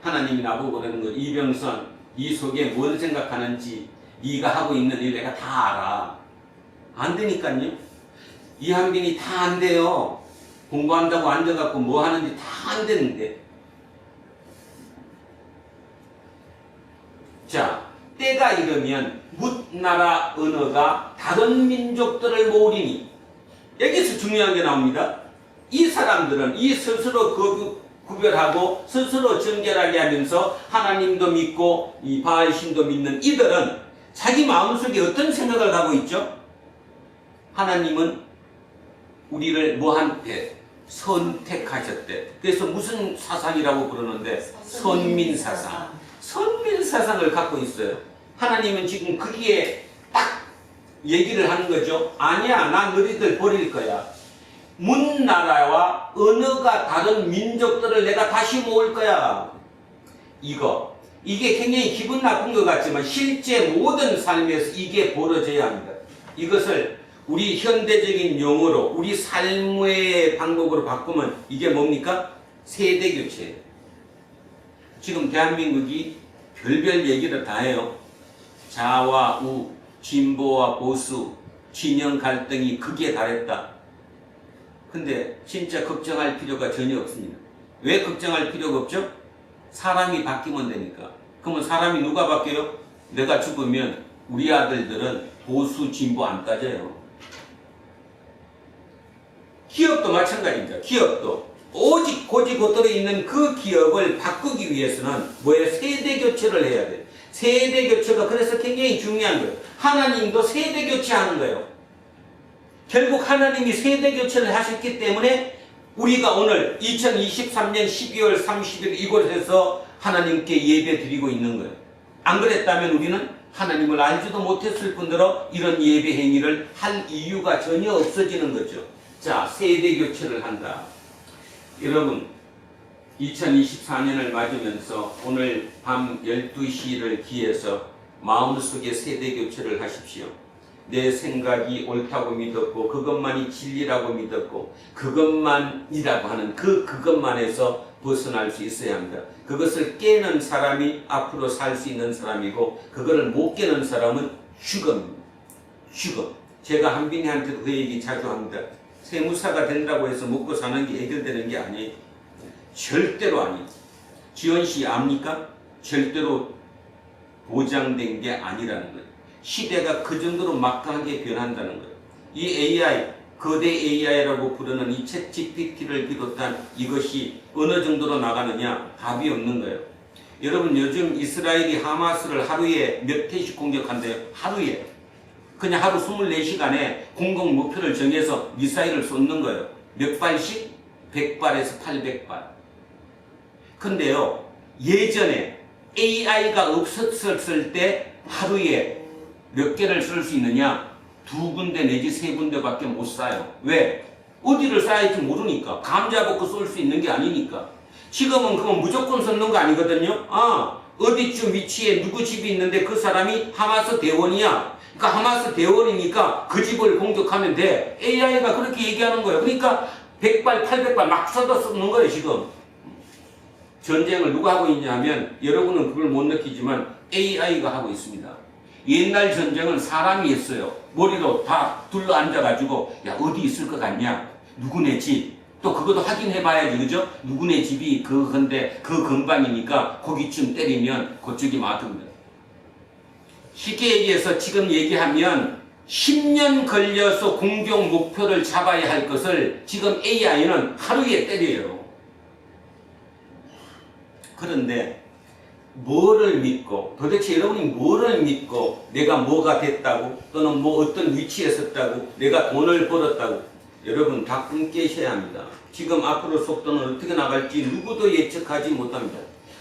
하나님이 나보고 그러는 거, 이병선, 이 속에 뭘 생각하는지 네가 하고 있는 일 내가 다 알아. 안 되니까요. 이한빈이 다 안 돼요. 공부한다고 앉아갖고 뭐 하는지 다 안 되는데. 자, 때가 이르면 뭇나라 언어가 다른 민족들을 모으리니. 여기서 중요한 게 나옵니다. 이 사람들은 이 스스로 구별하고 스스로 정결하게 하면서 하나님도 믿고 이 바알신도 믿는 이들은 자기 마음속에 어떤 생각을 하고 있죠? 하나님은 우리를 뭐한테 선택하셨대. 그래서 무슨 사상이라고 부르는데 선민사상. 선민사상을 갖고 있어요. 하나님은 지금 거기에 딱 얘기를 하는 거죠. 아니야, 난 너희들 버릴 거야. 문나라와 언어가 다른 민족들을 내가 다시 모을 거야. 이게 굉장히 기분 나쁜 것 같지만 실제 모든 삶에서 이게 벌어져야 합니다. 이것을 우리 현대적인 용어로 우리 삶의 방법으로 바꾸면 이게 뭡니까? 세대교체예요. 지금 대한민국이 별별 얘기를 다 해요. 좌와 우, 진보와 보수, 진영 갈등이 극에 달했다. 근데 진짜 걱정할 필요가 전혀 없습니다. 왜 걱정할 필요가 없죠? 사람이 바뀌면 되니까. 그러면 사람이 누가 바뀌어요? 내가 죽으면 우리 아들들은 보수, 진보 안 따져요. 기업도 마찬가지입니다. 기업도. 오직 고지고대로 있는 그 기업을 바꾸기 위해서는 뭐예요? 세대교체를 해야 돼요. 세대교체가 그래서 굉장히 중요한 거예요. 하나님도 세대교체하는 거예요. 결국 하나님이 세대교체를 하셨기 때문에 우리가 오늘 2023년 12월 30일 이곳에서 하나님께 예배 드리고 있는 거예요. 안 그랬다면 우리는 하나님을 알지도 못했을 뿐더러 이런 예배 행위를 할 이유가 전혀 없어지는 거죠. 자, 세대 교체를 한다. 여러분, 2024년을 맞으면서 오늘 밤 12시를 기해서 마음속에 세대 교체를 하십시오. 내 생각이 옳다고 믿었고 그것만이 진리라고 믿었고 그것만이라고 하는 그것만에서 벗어날 수 있어야 합니다. 그것을 깨는 사람이 앞으로 살 수 있는 사람이고 그거를 못 깨는 사람은 죽음입니다. 죽음. 제가 한빈이한테도 그 얘기 자주 합니다. 세무사가 된다고 해서 먹고 사는 게 해결되는 게 아니에요. 절대로 아니에요. 지원씨 압니까? 절대로 보장된 게 아니라는 거예요. 시대가 그 정도로 막강하게 변한다는 거예요. 이 AI, 거대 AI라고 부르는 이 챗 GPT를 비롯한 이것이 어느 정도로 나가느냐 답이 없는 거예요. 여러분 요즘 이스라엘이 하마스를 하루에 몇 회씩 공격한대요. 하루에. 그냥 하루 24시간에 공공 목표를 정해서 미사일을 쏟는 거예요. 몇 발씩? 100발에서 800발. 근데요 예전에 AI가 없었을 때 하루에 몇 개를 쓸 수 있느냐? 2군데 내지 3군데밖에 못 쏴요. 왜? 어디를 쏴야 할지 모르니까. 감 잡고 쏠 수 있는 게 아니니까. 지금은 그건 무조건 쏘는 거 아니거든요. 어디쯤 위치에 누구 집이 있는데 그 사람이 하마스 대원이야. 그러니까 하마스 대원이니까 그 집을 공격하면 돼. AI가 그렇게 얘기하는 거예요. 그러니까 100발, 800발 막 쏴서 쏘는 거예요 지금. 전쟁을 누가 하고 있냐 하면 여러분은 그걸 못 느끼지만 AI가 하고 있습니다. 옛날 전쟁은 사람이 했어요. 머리로 다 둘러 앉아가지고 야 어디 있을 것 같냐? 누구네 집? 또 그것도 확인해 봐야지 그죠? 누구네 집이 근데 그 근방이니까 거기쯤 때리면 그쪽이 맞습니다. 쉽게 얘기해서 지금 얘기하면 10년 걸려서 공격 목표를 잡아야 할 것을 지금 AI는 하루에 때려요. 그런데 뭐를 믿고 도대체 여러분이 뭐를 믿고 내가 뭐가 됐다고 또는 뭐 어떤 위치에 섰다고 내가 돈을 벌었다고 여러분 다 꿈 깨셔야 합니다. 지금 앞으로 속도는 어떻게 나갈지 누구도 예측하지 못합니다.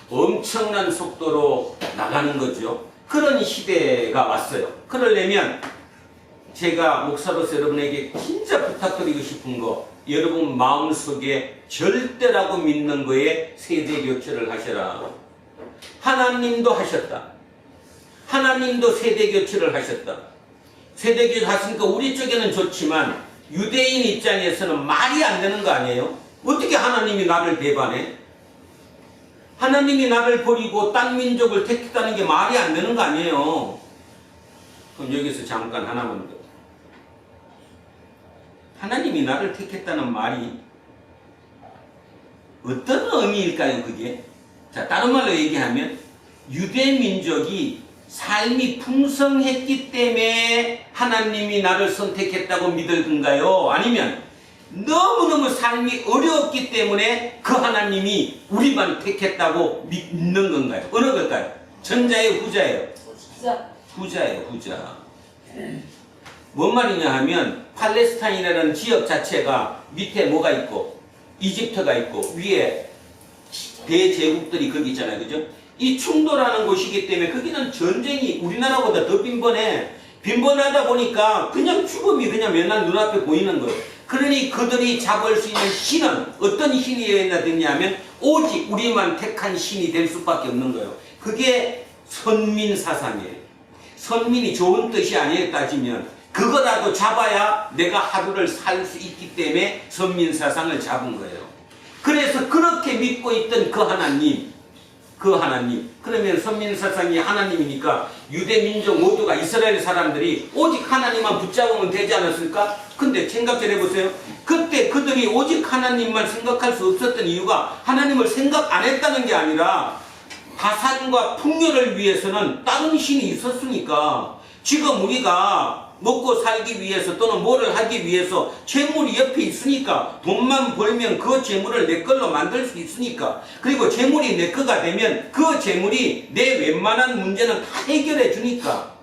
엄청난 속도로 나가는 거죠. 그런 시대가 왔어요. 그러려면 제가 목사로서 여러분에게 진짜 부탁드리고 싶은 거 여러분 마음속에 절대라고 믿는 거에 세대 교체를 하셔라. 하나님도 하셨다. 하나님도 세대 교체를 하셨다. 세대 교체 하시니까 우리 쪽에는 좋지만 유대인 입장에서는 말이 안 되는 거 아니에요? 어떻게 하나님이 나를 배반해? 하나님이 나를 버리고 딴 민족을 택했다는 게 말이 안 되는 거 아니에요? 그럼 여기서 잠깐 하나만 더. 하나님이 나를 택했다는 말이 어떤 의미일까요, 그게? 자, 다른 말로 얘기하면 유대 민족이 삶이 풍성했기 때문에 하나님이 나를 선택했다고 믿을 건가요? 아니면 너무너무 삶이 어려웠기 때문에 그 하나님이 우리만 택했다고 믿는 건가요? 어느 걸까요? 전자예요, 후자예요? 후자예요, 후자. 뭔 말이냐 하면 팔레스타인이라는 지역 자체가 밑에 뭐가 있고 이집트가 있고 위에 대제국들이 거기 있잖아요. 그죠? 이 충돌하는 곳이기 때문에 거기는 전쟁이 우리나라보다 더 빈번해. 빈번하다 보니까 그냥 죽음이 그냥 맨날 눈앞에 보이는 거예요. 그러니 그들이 잡을 수 있는 신은 어떤 신이어야 되냐면 오직 우리만 택한 신이 될 수밖에 없는 거예요. 그게 선민사상이에요. 선민이 좋은 뜻이 아니에요. 따지면 그거라도 잡아야 내가 하루를 살 수 있기 때문에 선민사상을 잡은 거예요. 그래서 그렇게 믿고 있던 그 하나님 그러면 선민사상이 하나님이니까 유대민족 모두가 이스라엘 사람들이 오직 하나님만 붙잡으면 되지 않았을까? 근데 생각 좀 해보세요. 그때 그들이 오직 하나님만 생각할 수 없었던 이유가 하나님을 생각 안 했다는 게 아니라 가산과 풍요를 위해서는 다른 신이 있었으니까 지금 우리가 먹고 살기 위해서 또는 뭐를 하기 위해서 재물이 옆에 있으니까 돈만 벌면 그 재물을 내 걸로 만들 수 있으니까 그리고 재물이 내 거가 되면 그 재물이 내 웬만한 문제는 다 해결해 주니까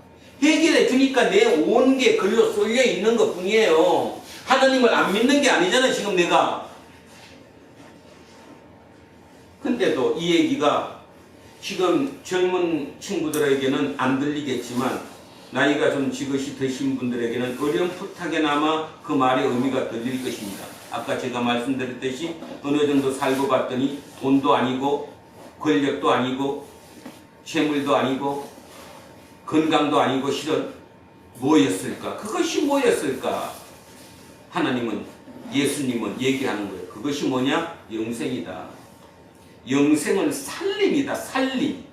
내 온 게 글로 쏠려 있는 것 뿐이에요. 하나님을 안 믿는 게 아니잖아요. 지금 내가 근데도 이 얘기가 지금 젊은 친구들에게는 안 들리겠지만 나이가 좀 지긋이 드신 분들에게는 어렴풋하게나마 그 말의 의미가 들릴 것입니다. 아까 제가 말씀드렸듯이 어느 정도 살고 봤더니 돈도 아니고 권력도 아니고 재물도 아니고 건강도 아니고 실은 뭐였을까? 그것이 뭐였을까? 하나님은, 예수님은 얘기하는 거예요. 그것이 뭐냐? 영생이다. 영생은 살림이다. 살림.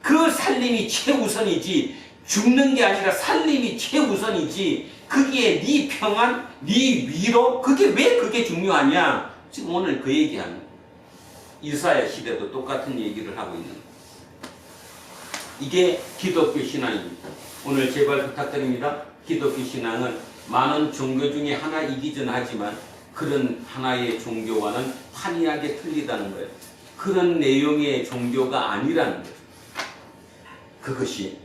그 살림이 최우선이지, 죽는 게 아니라 살림이 최우선이지, 거기에 네 평안, 네 위로, 그게 중요하냐? 지금 오늘 그 얘기하는 거예요. 이사야 시대도 똑같은 얘기를 하고 있는 거예요. 이게 기독교 신앙입니다. 오늘 제발 부탁드립니다. 기독교 신앙은 많은 종교 중에 하나이기는 하지만 그런 하나의 종교와는 판이하게 틀리다는 거예요. 그런 내용의 종교가 아니라는 거예요. 그것이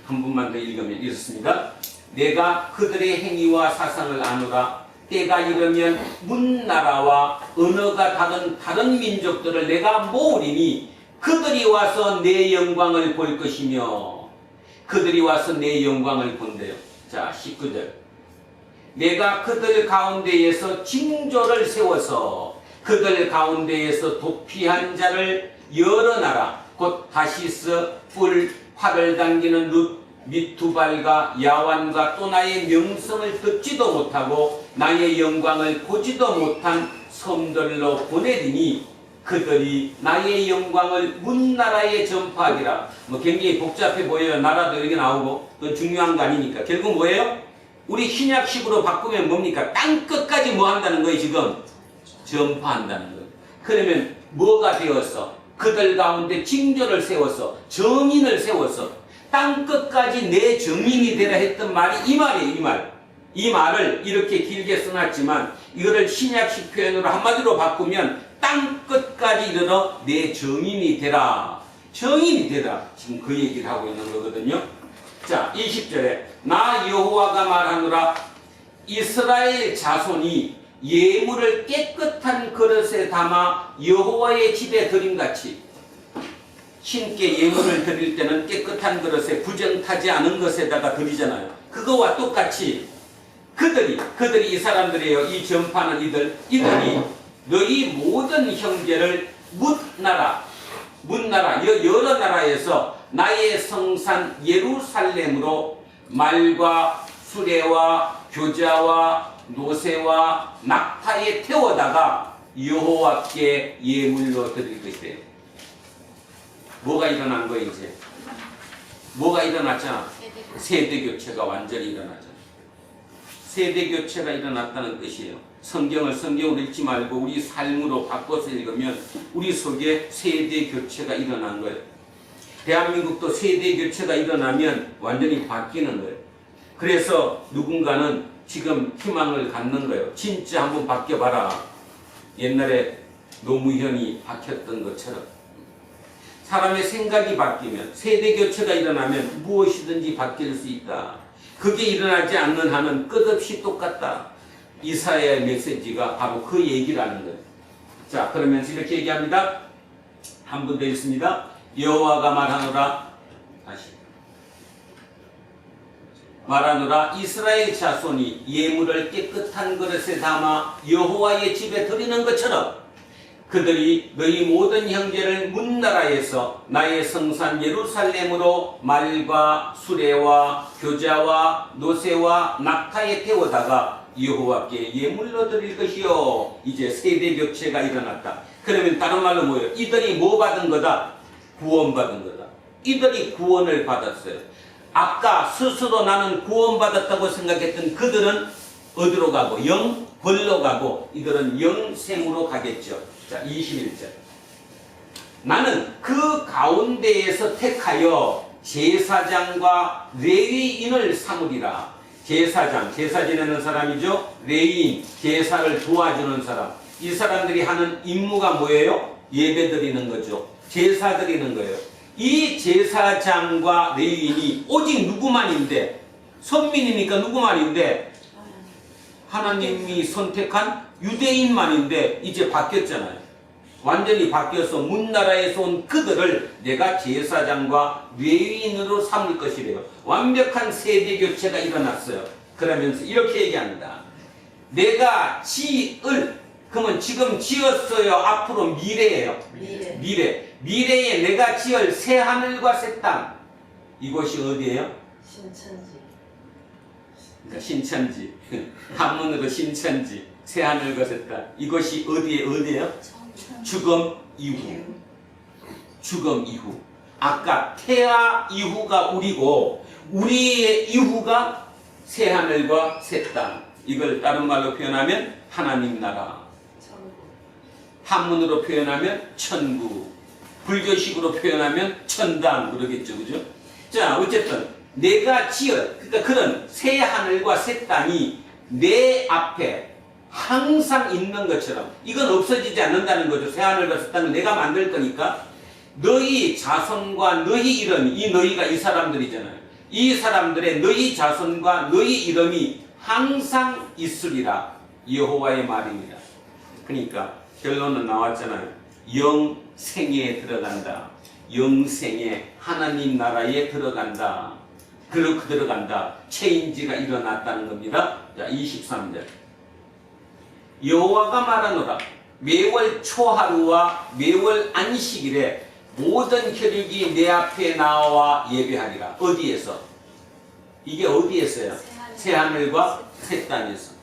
한 분만 더 읽으면 이렇습니다. 내가 그들의 행위와 사상을 아노라. 때가 이르면 문나라와 언어가 다른 민족들을 내가 모으리니 그들이 와서 내 영광을 볼 것이며, 그들이 와서 내 영광을 본대요. 자, 19절. 내가 그들 가운데에서 징조를 세워서 그들 가운데에서 도피한 자를 여러 나라, 곧 다시스, 뿔, 활을 당기는 룻, 미투발과 야완과 또 나의 명성을 듣지도 못하고 나의 영광을 보지도 못한 섬들로 보내리니 그들이 나의 영광을 문나라에 전파하리라. 뭐 굉장히 복잡해 보여요. 나라도 여기 나오고. 그건 중요한 거 아니니까. 결국 뭐예요? 우리 신약식으로 바꾸면 뭡니까? 땅끝까지 뭐 한다는 거예요, 지금? 전파한다는 거예요. 그러면 뭐가 되었어? 그들 가운데 징조를 세워서, 정인을 세워서, 땅끝까지 내 정인이 되라 했던 말이 이 말이에요, 이 말. 이 말을 이렇게 길게 써놨지만, 이거를 신약식 표현으로 한마디로 바꾸면, 땅끝까지 이르러 내 정인이 되라. 정인이 되라. 지금 그 얘기를 하고 있는 거거든요. 자, 20절에 나 여호와가 말하노라. 이스라엘 자손이 예물을 깨끗한 그릇에 담아 여호와의 집에 드림같이, 신께 예물을 드릴 때는 깨끗한 그릇에 부정타지 않은 것에다가 드리잖아요. 그거와 똑같이 그들이 이 사람들이에요. 이 전파는 이들이 너희 모든 형제를 문나라 여러 나라에서 나의 성산 예루살렘으로 말과 수레와 교자와 노새와 낙타에 태워다가 여호와께 예물로 드릴 것이래요. 뭐가 일어난 거예요? 이제 뭐가 일어났잖아. 세대교체가 완전히 일어나잖아. 세대교체가 일어났다는 뜻이에요. 성경으로 읽지 말고 우리 삶으로 바꿔서 읽으면 우리 속에 세대교체가 일어난 거예요. 대한민국도 세대교체가 일어나면 완전히 바뀌는 거예요. 그래서 누군가는 지금 희망을 갖는 거예요. 진짜 한번 바뀌어봐라. 옛날에 노무현이 바뀌었던 것처럼. 사람의 생각이 바뀌면, 세대교체가 일어나면 무엇이든지 바뀔 수 있다. 그게 일어나지 않는 한은 끝없이 똑같다. 이사야의 메시지가 바로 그 얘기를 하는 거예요. 자, 그러면서 이렇게 얘기합니다. 한 번 더 읽습니다. 여호와가 말하노라. 다시 말하노라. 이스라엘 자손이 예물을 깨끗한 그릇에 담아 여호와의 집에 드리는 것처럼 그들이 너희 모든 형제를 문나라에서 나의 성산 예루살렘으로 말과 수레와 교자와 노새와 낙타에 태워다가 여호와께 예물로 드릴 것이요. 이제 세대 교체가 일어났다. 그러면 다른 말로 뭐예요? 이들이 뭐 받은 거다? 구원받은 거다. 이들이 구원을 받았어요. 아까 스스로 나는 구원받았다고 생각했던 그들은 어디로 가고? 영벌로 가고, 이들은 영생으로 가겠죠. 자, 21절. 나는 그 가운데에서 택하여 제사장과 레위인을 삼으리라. 제사장, 제사 지내는 사람이죠. 레위인, 제사를 도와주는 사람. 이 사람들이 하는 임무가 뭐예요? 예배 드리는 거죠. 제사 드리는 거예요. 이 제사장과 레위인이 오직 누구만인데, 선민이니까 누구만인데, 하나님이 선택한 유대인만인데 이제 바뀌었잖아요. 완전히 바뀌어서 문나라에서 온 그들을 내가 제사장과 레위인으로 삼을 것이래요. 완벽한 세대 교체가 일어났어요. 그러면서 이렇게 얘기합니다. 내가 지을, 그러면 지금 지었어요? 앞으로 미래예요. 미래에 내가 지을 새 하늘과 새 땅. 이곳이 어디예요? 신천지. 그러니까 신천지. 한문으로 신천지. 새 하늘과 새 땅. 이것이 어디예요? 죽음 이후. 죽음 이후. 아까 태아 이후가 우리고 우리의 이후가 새 하늘과 새 땅. 이걸 다른 말로 표현하면 하나님 나라. 한문으로 표현하면 천국. 불교식으로 표현하면 천당. 그러겠죠. 그죠? 자, 어쨌든 내가 지을, 그러니까 그런 새 하늘과 새 땅이 내 앞에 항상 있는 것처럼, 이건 없어지지 않는다는 거죠. 새 하늘과 새 땅을 내가 만들 거니까 너희 자손과 너희 이름이, 이 너희가 이 사람들이잖아요. 이 사람들의 너희 자손과 너희 이름이 항상 있으리라. 여호와의 말입니다. 그러니까 결론은 나왔잖아요. 영생에 들어간다. 영생에, 하나님 나라에 들어간다. 그렇게 들어간다. 체인지가 일어났다는 겁니다. 자, 23절. 여호와가 말하노라. 매월 초하루와 매월 안식일에 모든 혈육이 내 앞에 나와 예배하리라. 어디에서? 이게 어디에서요? 새하늘과 새 땅에서.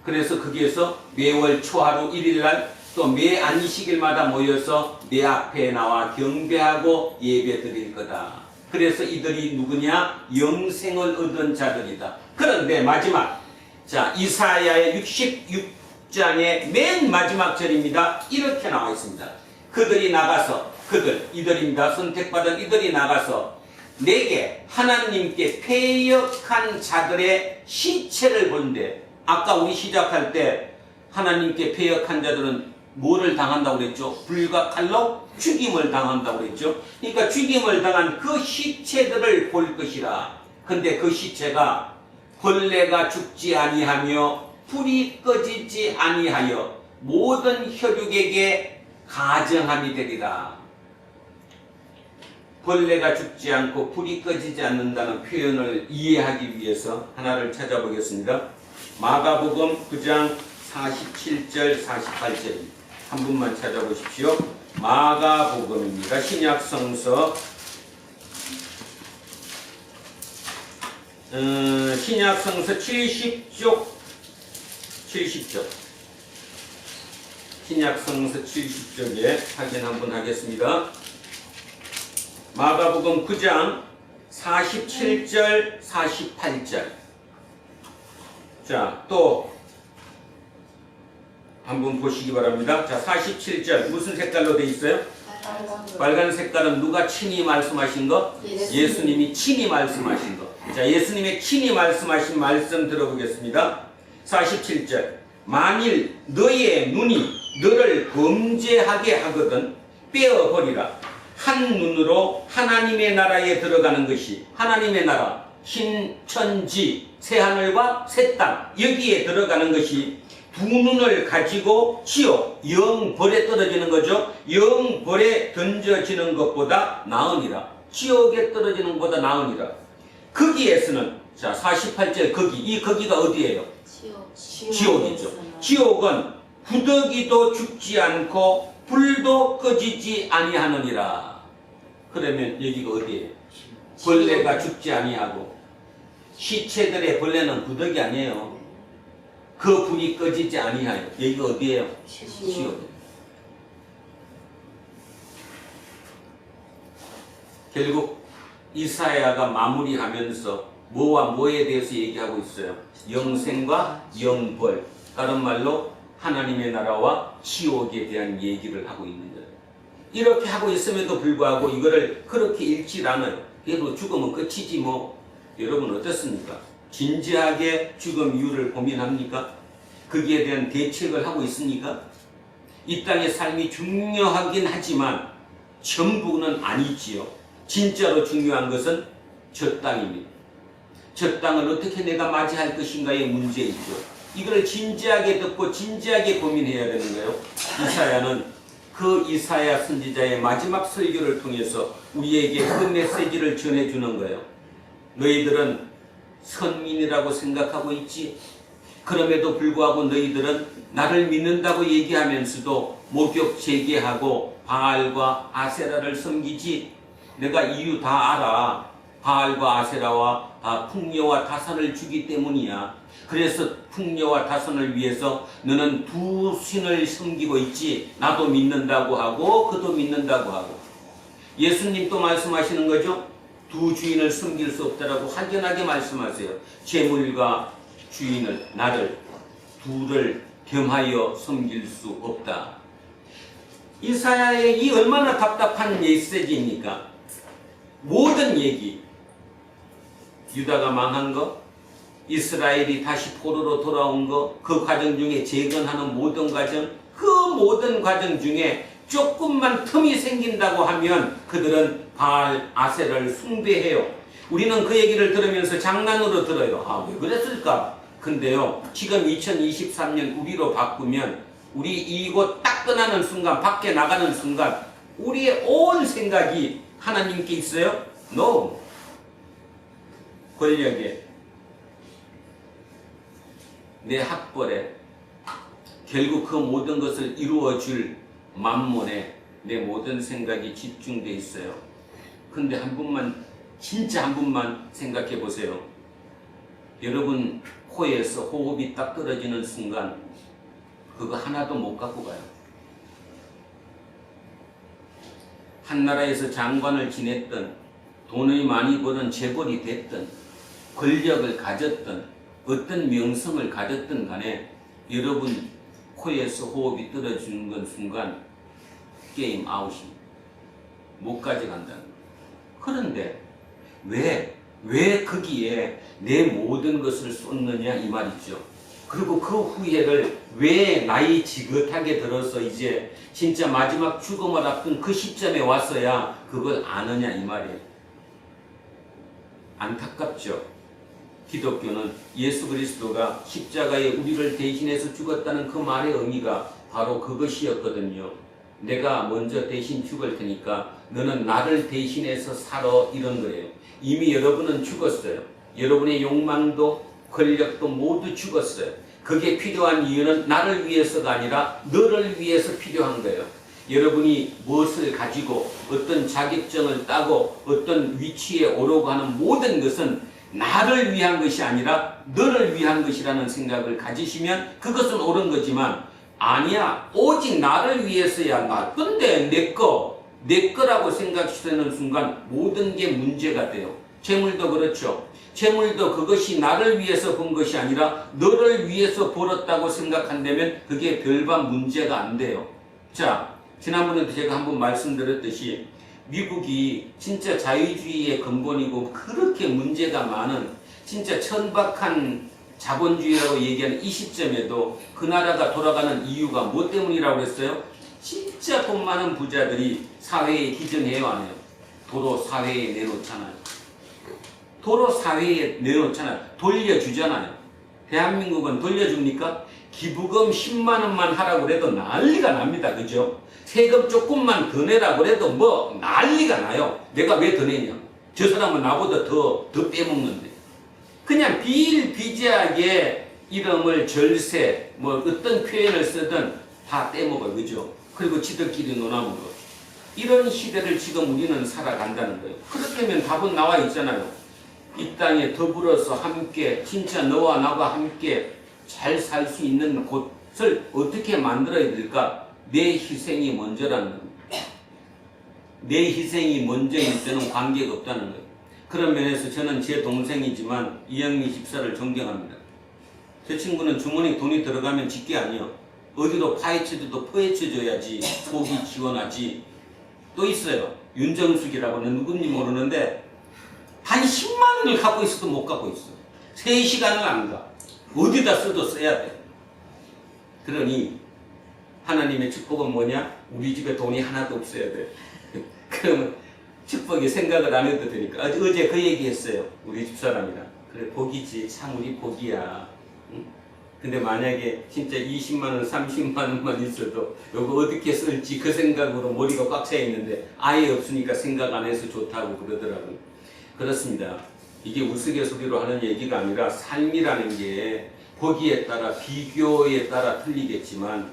그래서 거기에서 매월 초하루 1일날 또 매 안식일마다 모여서 내 앞에 나와 경배하고 예배 드릴 거다. 그래서 이들이 누구냐? 영생을 얻은 자들이다. 그런데 마지막, 자, 이사야의 66장의 맨 마지막 절입니다. 이렇게 나와 있습니다. 그들이 나가서, 이들입니다. 선택받은 이들이 나가서 내게 하나님께 패역한 자들의 시체를 본대. 아까 우리 시작할 때 하나님께 패역한 자들은 뭐를 당한다고 그랬죠? 불과 칼로 죽임을 당한다고 그랬죠? 그러니까 죽임을 당한 그 시체들을 볼 것이라. 근데 그 시체가 벌레가 죽지 아니하며 불이 꺼지지 아니하여 모든 혈육에게 가정함이 되리라. 벌레가 죽지 않고 불이 꺼지지 않는다는 표현을 이해하기 위해서 하나를 찾아보겠습니다. 마가복음 9장 47절 48절입니다. 한 분만 찾아보십시오. 마가복음입니다. 신약성서 신약성서 70쪽 신약성서 70쪽에 확인 한번 하겠습니다. 마가복음 9장 47절 48절. 자, 또 한번 보시기 바랍니다. 자, 47절 무슨 색깔로 되어 있어요? 빨간 색깔은 누가 친히 말씀하신 거? 예수님이 친히 말씀하신 거. 자, 예수님의 친히 말씀하신 말씀 들어보겠습니다. 47절. 만일 너의 눈이 너를 범죄하게 하거든 빼어버리라. 한 눈으로 하나님의 나라에 들어가는 것이, 하나님의 나라, 신천지, 새하늘과 새 땅, 여기에 들어가는 것이 두 눈을 가지고 지옥, 영벌에 떨어지는 거죠. 영벌에 던져지는 것보다 나으니라. 지옥에 떨어지는 것보다 나으니라. 거기에서는, 자, 48절 거기, 이 거기가 어디예요? 지옥이죠. 지옥은 구더기도 죽지 않고 불도 꺼지지 아니하느니라. 그러면 여기가 어디예요? 벌레가 죽지 아니하고, 시체들의 벌레는 구더기 아니에요. 그 불이 꺼지지 아니하여. 여기가 어디예요? 지옥. 결국 이사야가 마무리하면서 뭐와 뭐에 대해서 얘기하고 있어요? 영생과 영벌, 다른 말로 하나님의 나라와 지옥에 대한 얘기를 하고 있는 거예요. 이렇게 하고 있음에도 불구하고 이거를 그렇게 읽질 않아요. 그래도 죽으면 끝이지 뭐. 여러분 어떻습니까? 진지하게 죽음 이유를 고민합니까? 거기에 대한 대책을 하고 있습니까? 이 땅의 삶이 중요하긴 하지만 전부는 아니지요. 진짜로 중요한 것은 저 땅입니다. 저 땅을 어떻게 내가 맞이할 것인가의 문제이죠. 이걸 진지하게 듣고 진지하게 고민해야 되는 거예요. 이사야는 그 이사야 선지자의 마지막 설교를 통해서 우리에게 그 메시지를 전해주는 거예요. 너희들은 선민이라고 생각하고 있지? 그럼에도 불구하고 너희들은 나를 믿는다고 얘기하면서도 목욕 제기하고 바알과 아세라를 섬기지? 내가 이유 다 알아. 바알과 아세라와 풍요와 다산을 주기 때문이야. 그래서 풍요와 다산을 위해서 너는 두 신을 섬기고 있지. 나도 믿는다고 하고 그도 믿는다고 하고. 예수님도 말씀하시는 거죠. 두 주인을 섬길 수 없다라고 확연하게 말씀하세요. 재물과 주인을, 나를, 둘을 겸하여 섬길 수 없다. 이사야의 이 얼마나 답답한 메시지입니까? 모든 얘기, 유다가 망한 거, 이스라엘이 다시 포로로 돌아온 거, 그 과정 중에 재건하는 모든 과정, 그 모든 과정 중에 조금만 틈이 생긴다고 하면 그들은 바알 아세라를 숭배해요. 우리는 그 얘기를 들으면서 장난으로 들어요. 아, 왜 그랬을까? 근데요, 지금 2023년 우리로 바꾸면 우리 이곳 딱 떠나는 순간, 밖에 나가는 순간 우리의 온 생각이 하나님께 있어요? No. 권력에, 내 학벌에, 결국 그 모든 것을 이루어줄 만몬에 내 모든 생각이 집중되어 있어요. 근데 한 분만, 진짜 한 분만 생각해 보세요. 여러분 코에서 호흡이 딱 떨어지는 순간 그거 하나도 못 갖고 가요. 한 나라에서 장관을 지냈던, 돈을 많이 버는 재벌이 됐던, 권력을 가졌던, 어떤 명성을 가졌던 간에 여러분 코에서 호흡이 떨어지는 건 순간 게임 아웃입니다. 못 가져간다는 거예요. 그런데 왜 거기에 내 모든 것을 쏟느냐 이 말이죠. 그리고 그 후회를 왜 나이 지긋하게 들어서 이제 진짜 마지막 죽음을 앞둔 그 시점에 와서야 그걸 아느냐 이 말이에요. 안타깝죠. 기독교는 예수 그리스도가 십자가에 우리를 대신해서 죽었다는 그 말의 의미가 바로 그것이었거든요. 내가 먼저 대신 죽을 테니까 너는 나를 대신해서 살아, 이런 거예요. 이미 여러분은 죽었어요. 여러분의 욕망도 권력도 모두 죽었어요. 그게 필요한 이유는 나를 위해서가 아니라 너를 위해서 필요한 거예요. 여러분이 무엇을 가지고 어떤 자격증을 따고 어떤 위치에 오르고 하는 모든 것은 나를 위한 것이 아니라 너를 위한 것이라는 생각을 가지시면 그것은 옳은 거지만, 아니야, 오직 나를 위해서야, 나쁜데 내 거라고 생각하는 순간 모든 게 문제가 돼요. 재물도 그렇죠. 재물도 그것이 나를 위해서 본 것이 아니라 너를 위해서 벌었다고 생각한다면 그게 별반 문제가 안 돼요. 자, 지난번에도 제가 한번 말씀드렸듯이 미국이 진짜 자유주의의 근본이고 그렇게 문제가 많은 진짜 천박한 자본주의라고 얘기하는 이 시점에도 그 나라가 돌아가는 이유가 뭐 때문이라고 했어요? 진짜 돈 많은 부자들이 사회에 기증해요, 안 해요? 도로 사회에 내놓잖아요. 도로 사회에 내놓잖아요. 돌려주잖아요. 대한민국은 돌려줍니까? 기부금 10만 원만 하라고 해도 난리가 납니다. 그죠? 세금 조금만 더 내라고 해도 뭐 난리가 나요. 내가 왜 더 내냐? 저 사람은 나보다 더 빼먹는데. 그냥 비일비재하게 이름을 절세, 뭐 어떤 표현을 쓰든 다 떼먹어요. 그죠? 그리고 지들끼리 논아먹어. 이런 시대를 지금 우리는 살아간다는 거예요. 그렇다면 답은 나와 있잖아요. 이 땅에 더불어서 함께, 진짜 너와 나와 함께 잘 살 수 있는 곳을 어떻게 만들어야 될까? 내 희생이 먼저라는 겁니다. 내 희생이 먼저일 때는 관계가 없다는 거예요. 그런 면에서 저는 제 동생이지만 이영미 집사를 존경합니다. 저 친구는 주머니 돈이 들어가면 짓게 아니요. 어디로 파헤쳐도 파헤쳐줘야지 속이 지원하지. 또 있어요. 윤정숙이라고는 누군지 모르는데 한 10만 원을 갖고 있어도 못 갖고 있어. 3시간을 안 가. 어디다 써도 써야 돼. 그러니 하나님의 축복은 뭐냐? 우리 집에 돈이 하나도 없어야 돼. 그러면 축복이 생각을 안 해도 되니까. 어제 그 얘기 했어요. 우리 집사람이랑. 그래, 복이지. 참 우리 복이야. 응? 근데 만약에 진짜 20만 원, 30만 원만 있어도 이거 어떻게 쓸지 그 생각으로 머리가 꽉 차 있는데 아예 없으니까 생각 안 해서 좋다고 그러더라고요. 그렇습니다. 이게 우스갯소리로 하는 얘기가 아니라 삶이라는 게 보기에 따라 비교에 따라 틀리겠지만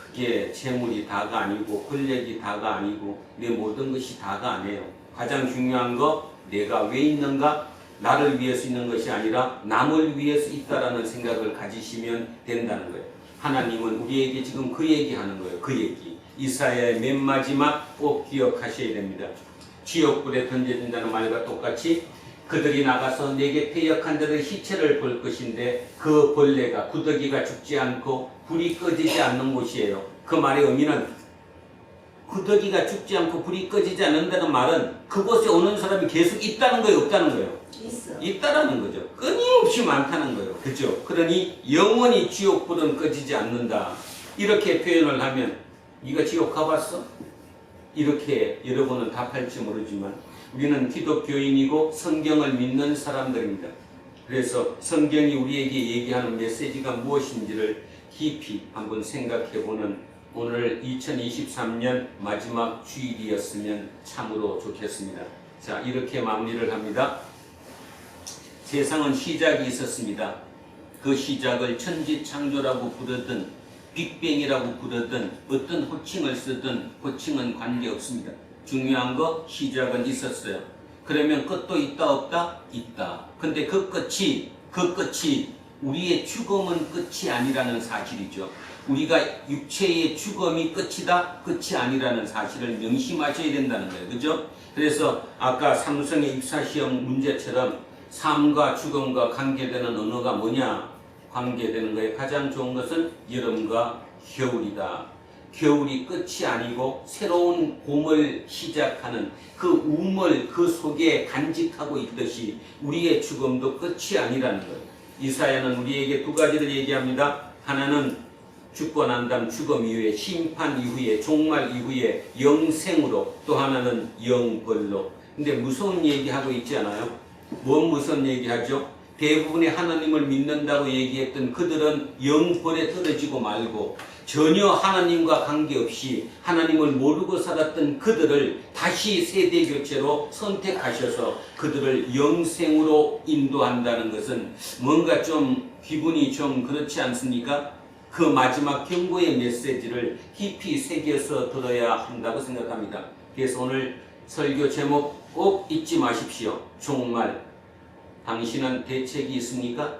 그게 재물이 다가 아니고 권력이 다가 아니고 내 모든 것이 다가 아니에요. 가장 중요한 거 내가 왜 있는가? 나를 위해서 있는 것이 아니라 남을 위해서 있다라는 생각을 가지시면 된다는 거예요. 하나님은 우리에게 지금 그 얘기하는 거예요. 그 얘기. 이사야의 맨 마지막 꼭 기억하셔야 됩니다. 지옥불에 던져진다는 말과 똑같이 그들이 나가서 내게 패역한 자들의 시체를 볼 것인데 그 벌레가 구더기가 죽지 않고 불이 꺼지지 않는 곳이에요. 그 말의 의미는 구더기가 죽지 않고 불이 꺼지지 않는다는 말은 그곳에 오는 사람이 계속 있다는 거예요, 없다는 거예요? 있다라는 거죠. 끊임없이 많다는 거예요. 그죠? 그러니 영원히 지옥불은 꺼지지 않는다. 이렇게 표현을 하면 네가 지옥 가봤어? 이렇게 여러분은 답할지 모르지만 우리는 기독교인이고 성경을 믿는 사람들입니다. 그래서 성경이 우리에게 얘기하는 메시지가 무엇인지를 깊이 한번 생각해보는 오늘 2023년 마지막 주일이었으면 참으로 좋겠습니다. 자, 이렇게 마무리를 합니다. 세상은 시작이 있었습니다. 그 시작을 천지창조라고 부르든 빅뱅이라고 부르든 어떤 호칭을 쓰든 호칭은 관계없습니다. 중요한 거 시작은 있었어요. 그러면 끝도 있다 없다? 있다. 근데 그 끝이 우리의 죽음은 끝이 아니라는 사실이죠. 우리가 육체의 죽음이 끝이다? 끝이 아니라는 사실을 명심하셔야 된다는 거예요. 그죠? 그래서 아까 삼성의 입사시험 문제처럼 삶과 죽음과 관계되는 언어가 뭐냐? 관계되는 거에 가장 좋은 것은 여름과 겨울이다. 겨울이 끝이 아니고 새로운 봄을 시작하는 그 우물 그 속에 간직하고 있듯이 우리의 죽음도 끝이 아니라는 거예요. 이사야는 우리에게 두 가지를 얘기합니다. 하나는 죽고 난 다음 죽음 이후에 심판 이후에 종말 이후에 영생으로, 또 하나는 영벌로. 근데 무서운 얘기하고 있지 않아요? 뭔 무슨 얘기하죠? 대부분의 하나님을 믿는다고 얘기했던 그들은 영벌에 떨어지고 말고 전혀 하나님과 관계없이 하나님을 모르고 살았던 그들을 다시 세대교체로 선택하셔서 그들을 영생으로 인도한다는 것은 뭔가 좀 기분이 좀 그렇지 않습니까? 그 마지막 경고의 메시지를 깊이 새겨서 들어야 한다고 생각합니다. 그래서 오늘 설교 제목 꼭 잊지 마십시오. 종말. 당신은 대책이 있습니까?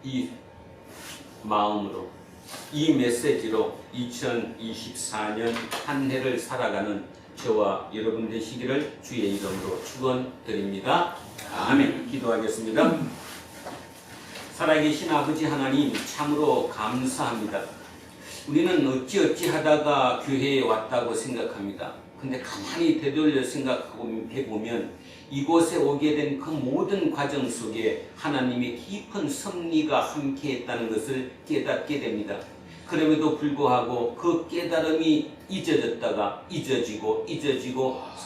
이 마음으로, 이 메시지로 2024년 한 해를 살아가는 저와 여러분 되시기를 주의 이름으로 축원드립니다. 아멘. 기도하겠습니다. 살아계신 아버지 하나님, 참으로 감사합니다. 우리는 어찌어찌 하다가 교회에 왔다고 생각합니다. 근데 가만히 되돌려 생각해보면 이곳에 오게 된 그 모든 과정 속에 하나님의 깊은 섭리가 함께했다는 것을 깨닫게 됩니다. 그럼에도 불구하고 그 깨달음이 잊어졌다가 잊어지고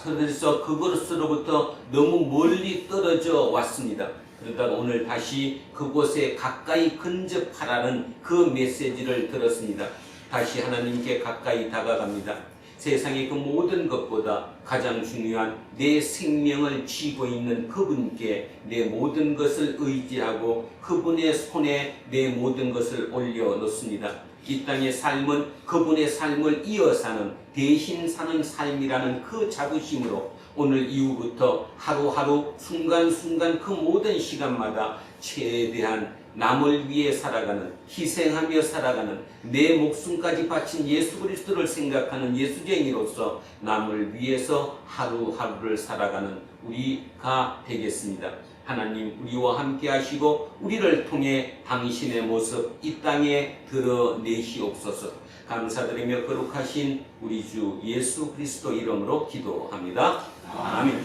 그래서 그것으로부터 너무 멀리 떨어져 왔습니다. 그러다가 오늘 다시 그곳에 가까이 근접하라는 그 메시지를 들었습니다. 다시 하나님께 가까이 다가갑니다. 세상의 그 모든 것보다 가장 중요한 내 생명을 쥐고 있는 그분께 내 모든 것을 의지하고 그분의 손에 내 모든 것을 올려놓습니다. 이 땅의 삶은 그분의 삶을 이어 사는, 대신 사는 삶이라는 그 자부심으로 오늘 이후부터 하루하루 순간순간 그 모든 시간마다 최대한 남을 위해 살아가는, 희생하며 살아가는, 내 목숨까지 바친 예수 그리스도를 생각하는 예수쟁이로서 남을 위해서 하루하루를 살아가는 우리가 되겠습니다. 하나님, 우리와 함께 하시고 우리를 통해 당신의 모습 이 땅에 드러내시옵소서. 감사드리며 거룩하신 우리 주 예수 그리스도 이름으로 기도합니다. 아멘.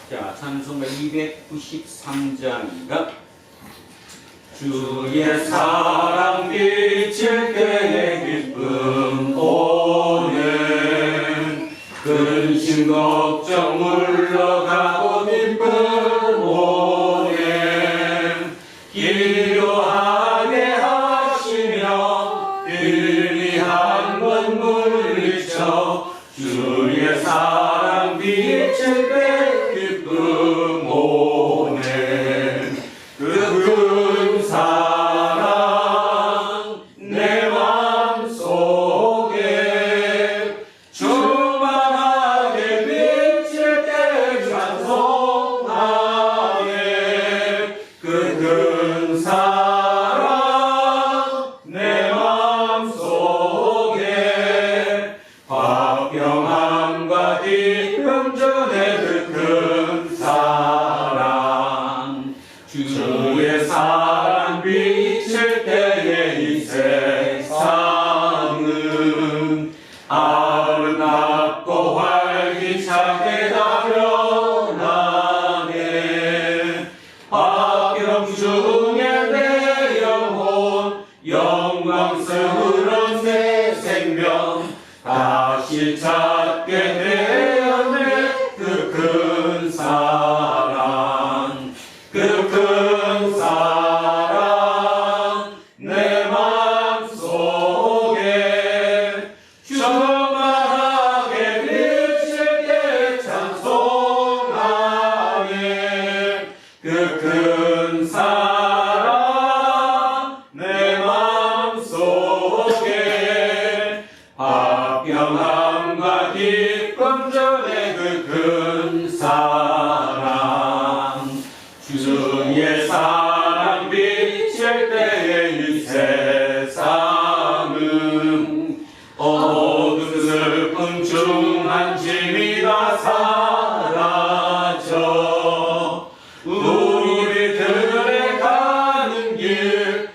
자, 찬송가 293장입니다. 주의 사랑 비칠 때의 기쁨 오네, 근심 걱정 물러가고 기쁨 오네,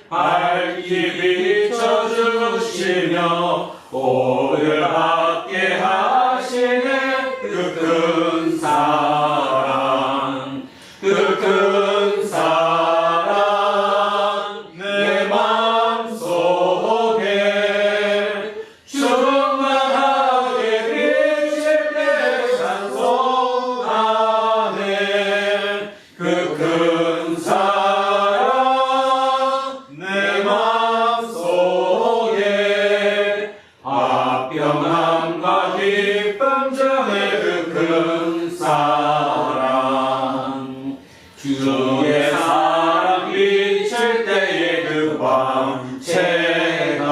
밝히 비춰주시며 오를 받게 하시는 그 큰 사랑, 그 큰 사랑 내 마음속에 충만하게 비칠 때 찬송하네. 그 큰 사랑 내 마음속에 화평함과 기쁨 전에 그 큰 사랑, 주의 사랑 비칠 때의 그 광채가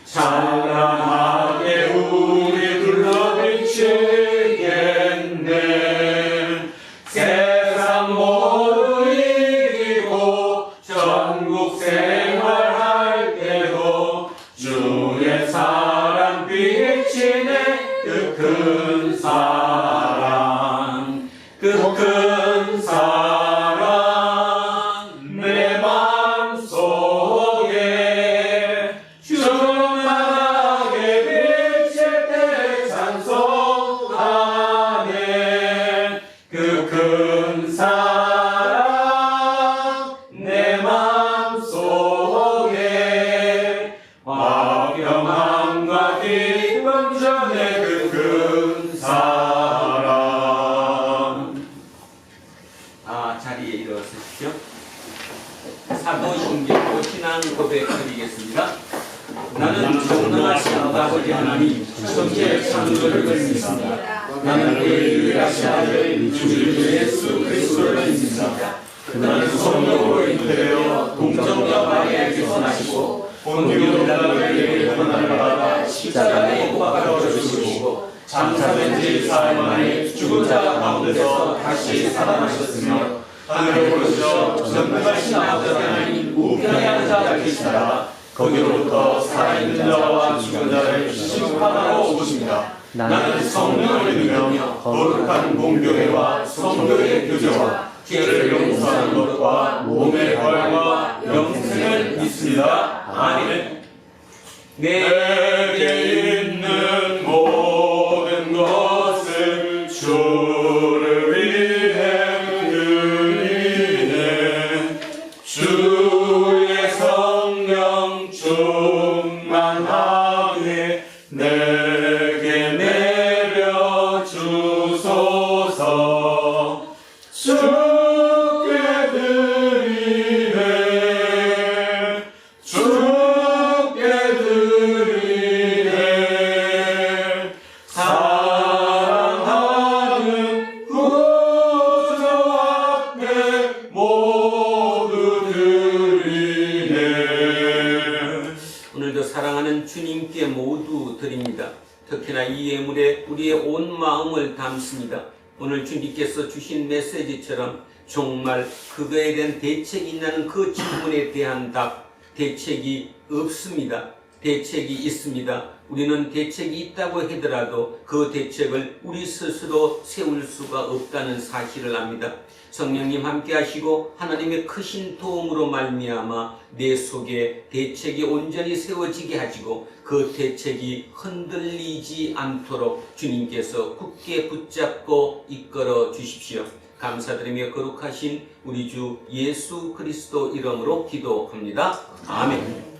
찬란하게 우리 둘러 비치겠네. 세상 모두 이기고 전국 생활할 때도 주의 사랑 비치네. 그 큰 사랑, 그 큰 사랑 내 마음속에 충만하게 비칠 때 찬송하네. 그 큰 사랑 내 마음속에 화평함과 기쁨 전에 그 큰 사랑. 자리에 일어서십시오. 사도신경 신앙 고백 드리겠습니다. 나는 전능하신 아버지 하나님 천지의 창조를 믿습니다. 나는 그의 유일하신 아들 주 예수 그리스도를 믿습니다. 그는 성령으로 잉태되어 동정녀 마리아에게서 나시고 본디오 빌라도에게 고난을 받아 십자가에 못 박혀 죽으시고 장사된 지 사흘 만에 죽은 자 가운데서 다시 살아나셨으며 하늘에 오르셔 전능하신 아버지 하나님 우편에 앉아 계시다가 거기로부터 살아있는 자와 죽은 자를 심판하러 오십니다. 나는 성령을 믿으며 거룩한 공교회와 성도의 교제와 죄를 용서하는 것과 몸의 부활과 영생을 믿습니다. 아멘. 내게 있는 모든 것을 주를 위해 드리네. 주의 성령 충만하게 내게 내려 주소서. 주께 드리네. 주께 드리네. 사랑하는 구주 앞에 모두 드리네. 오늘도 사랑하는 주님께 모두 드립니다. 특히나 이 예물에 우리의 온 마음을 담습니다. 오늘 주님께서 주신 메시지처럼 정말 그거에 대한 대책이 있냐는 그 질문에 대한 답, 대책이 없습니다. 대책이 있습니다. 우리는 대책이 있다고 하더라도 그 대책을 우리 스스로 세울 수가 없다는 사실을 압니다. 성령님 함께 하시고 하나님의 크신 도움으로 말미암아 내 속에 대책이 온전히 세워지게 하시고 그 대책이 흔들리지 않도록 주님께서 굳게 붙잡고 이끌어 주십시오. 감사드리며 거룩하신 우리 주 예수 그리스도 이름으로 기도합니다. 아멘.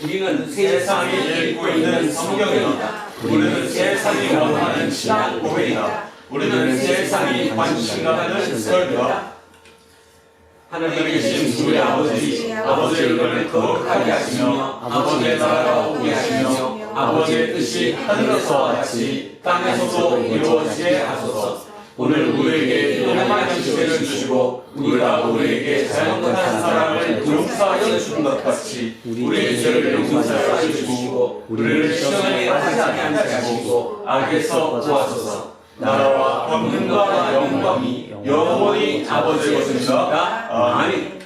우리는 세상에 읽고 있는 성경이다. 우리는 세상이 원하는 신앙 고백이다. 우리는 세상이 관심 가는 설교다. 하늘에 계신 우리 아버지, 아버지의 이름을 거룩하게 하시며 아버지의 나라가 오게 하시며 아버지의 뜻이 하늘에서와 같이 땅에서도 이루어지게 하소서. 오늘 우리에게 일용할 지식을 주시고 우리가 우리에게 잘못한 사람을 용서하여 주는 것 같이 우리의 죄를 용서하여 주시고 우리를 시험에 빠지지 않게 하시고 악에서 구하소서. 나라와 권능과 영광이 영원히 아버지의 것입니다. 아멘.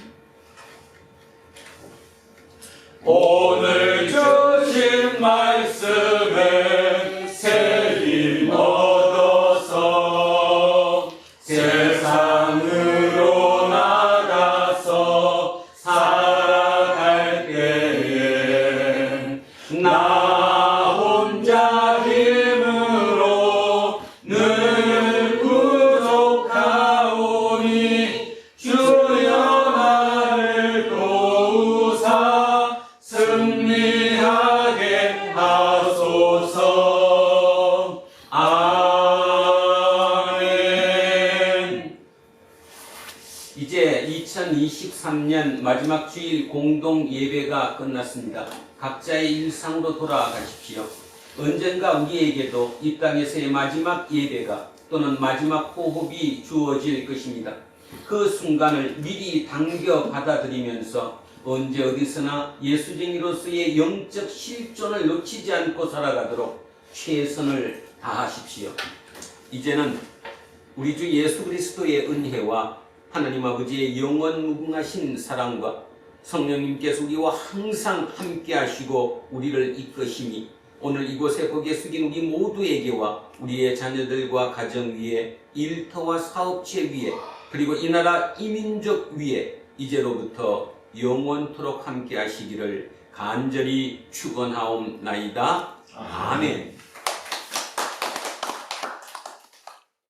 오늘 주신 말씀에 새 힘 얻어서 세상으로 나가서 이제는 마지막 주일 공동 예배가 끝났습니다. 각자의 일상으로 돌아가십시오. 언젠가 우리에게도 이 땅에서의 마지막 예배가 또는 마지막 호흡이 주어질 것입니다. 그 순간을 미리 당겨 받아들이면서 언제 어디서나 예수쟁이로서의 영적 실존을 놓치지 않고 살아가도록 최선을 다하십시오. 이제는 우리 주 예수 그리스도의 은혜와 하나님 아버지의 영원 무궁하신 사랑과 성령님께서 우리와 항상 함께 하시고 우리를 이끄시니 오늘 이곳에 고개 숙인 우리 모두에게와 우리의 자녀들과 가정 위에, 일터와 사업체 위에, 그리고 이 나라 이민족 위에 이제로부터 영원토록 함께 하시기를 간절히 축원하옵나이다. 아멘.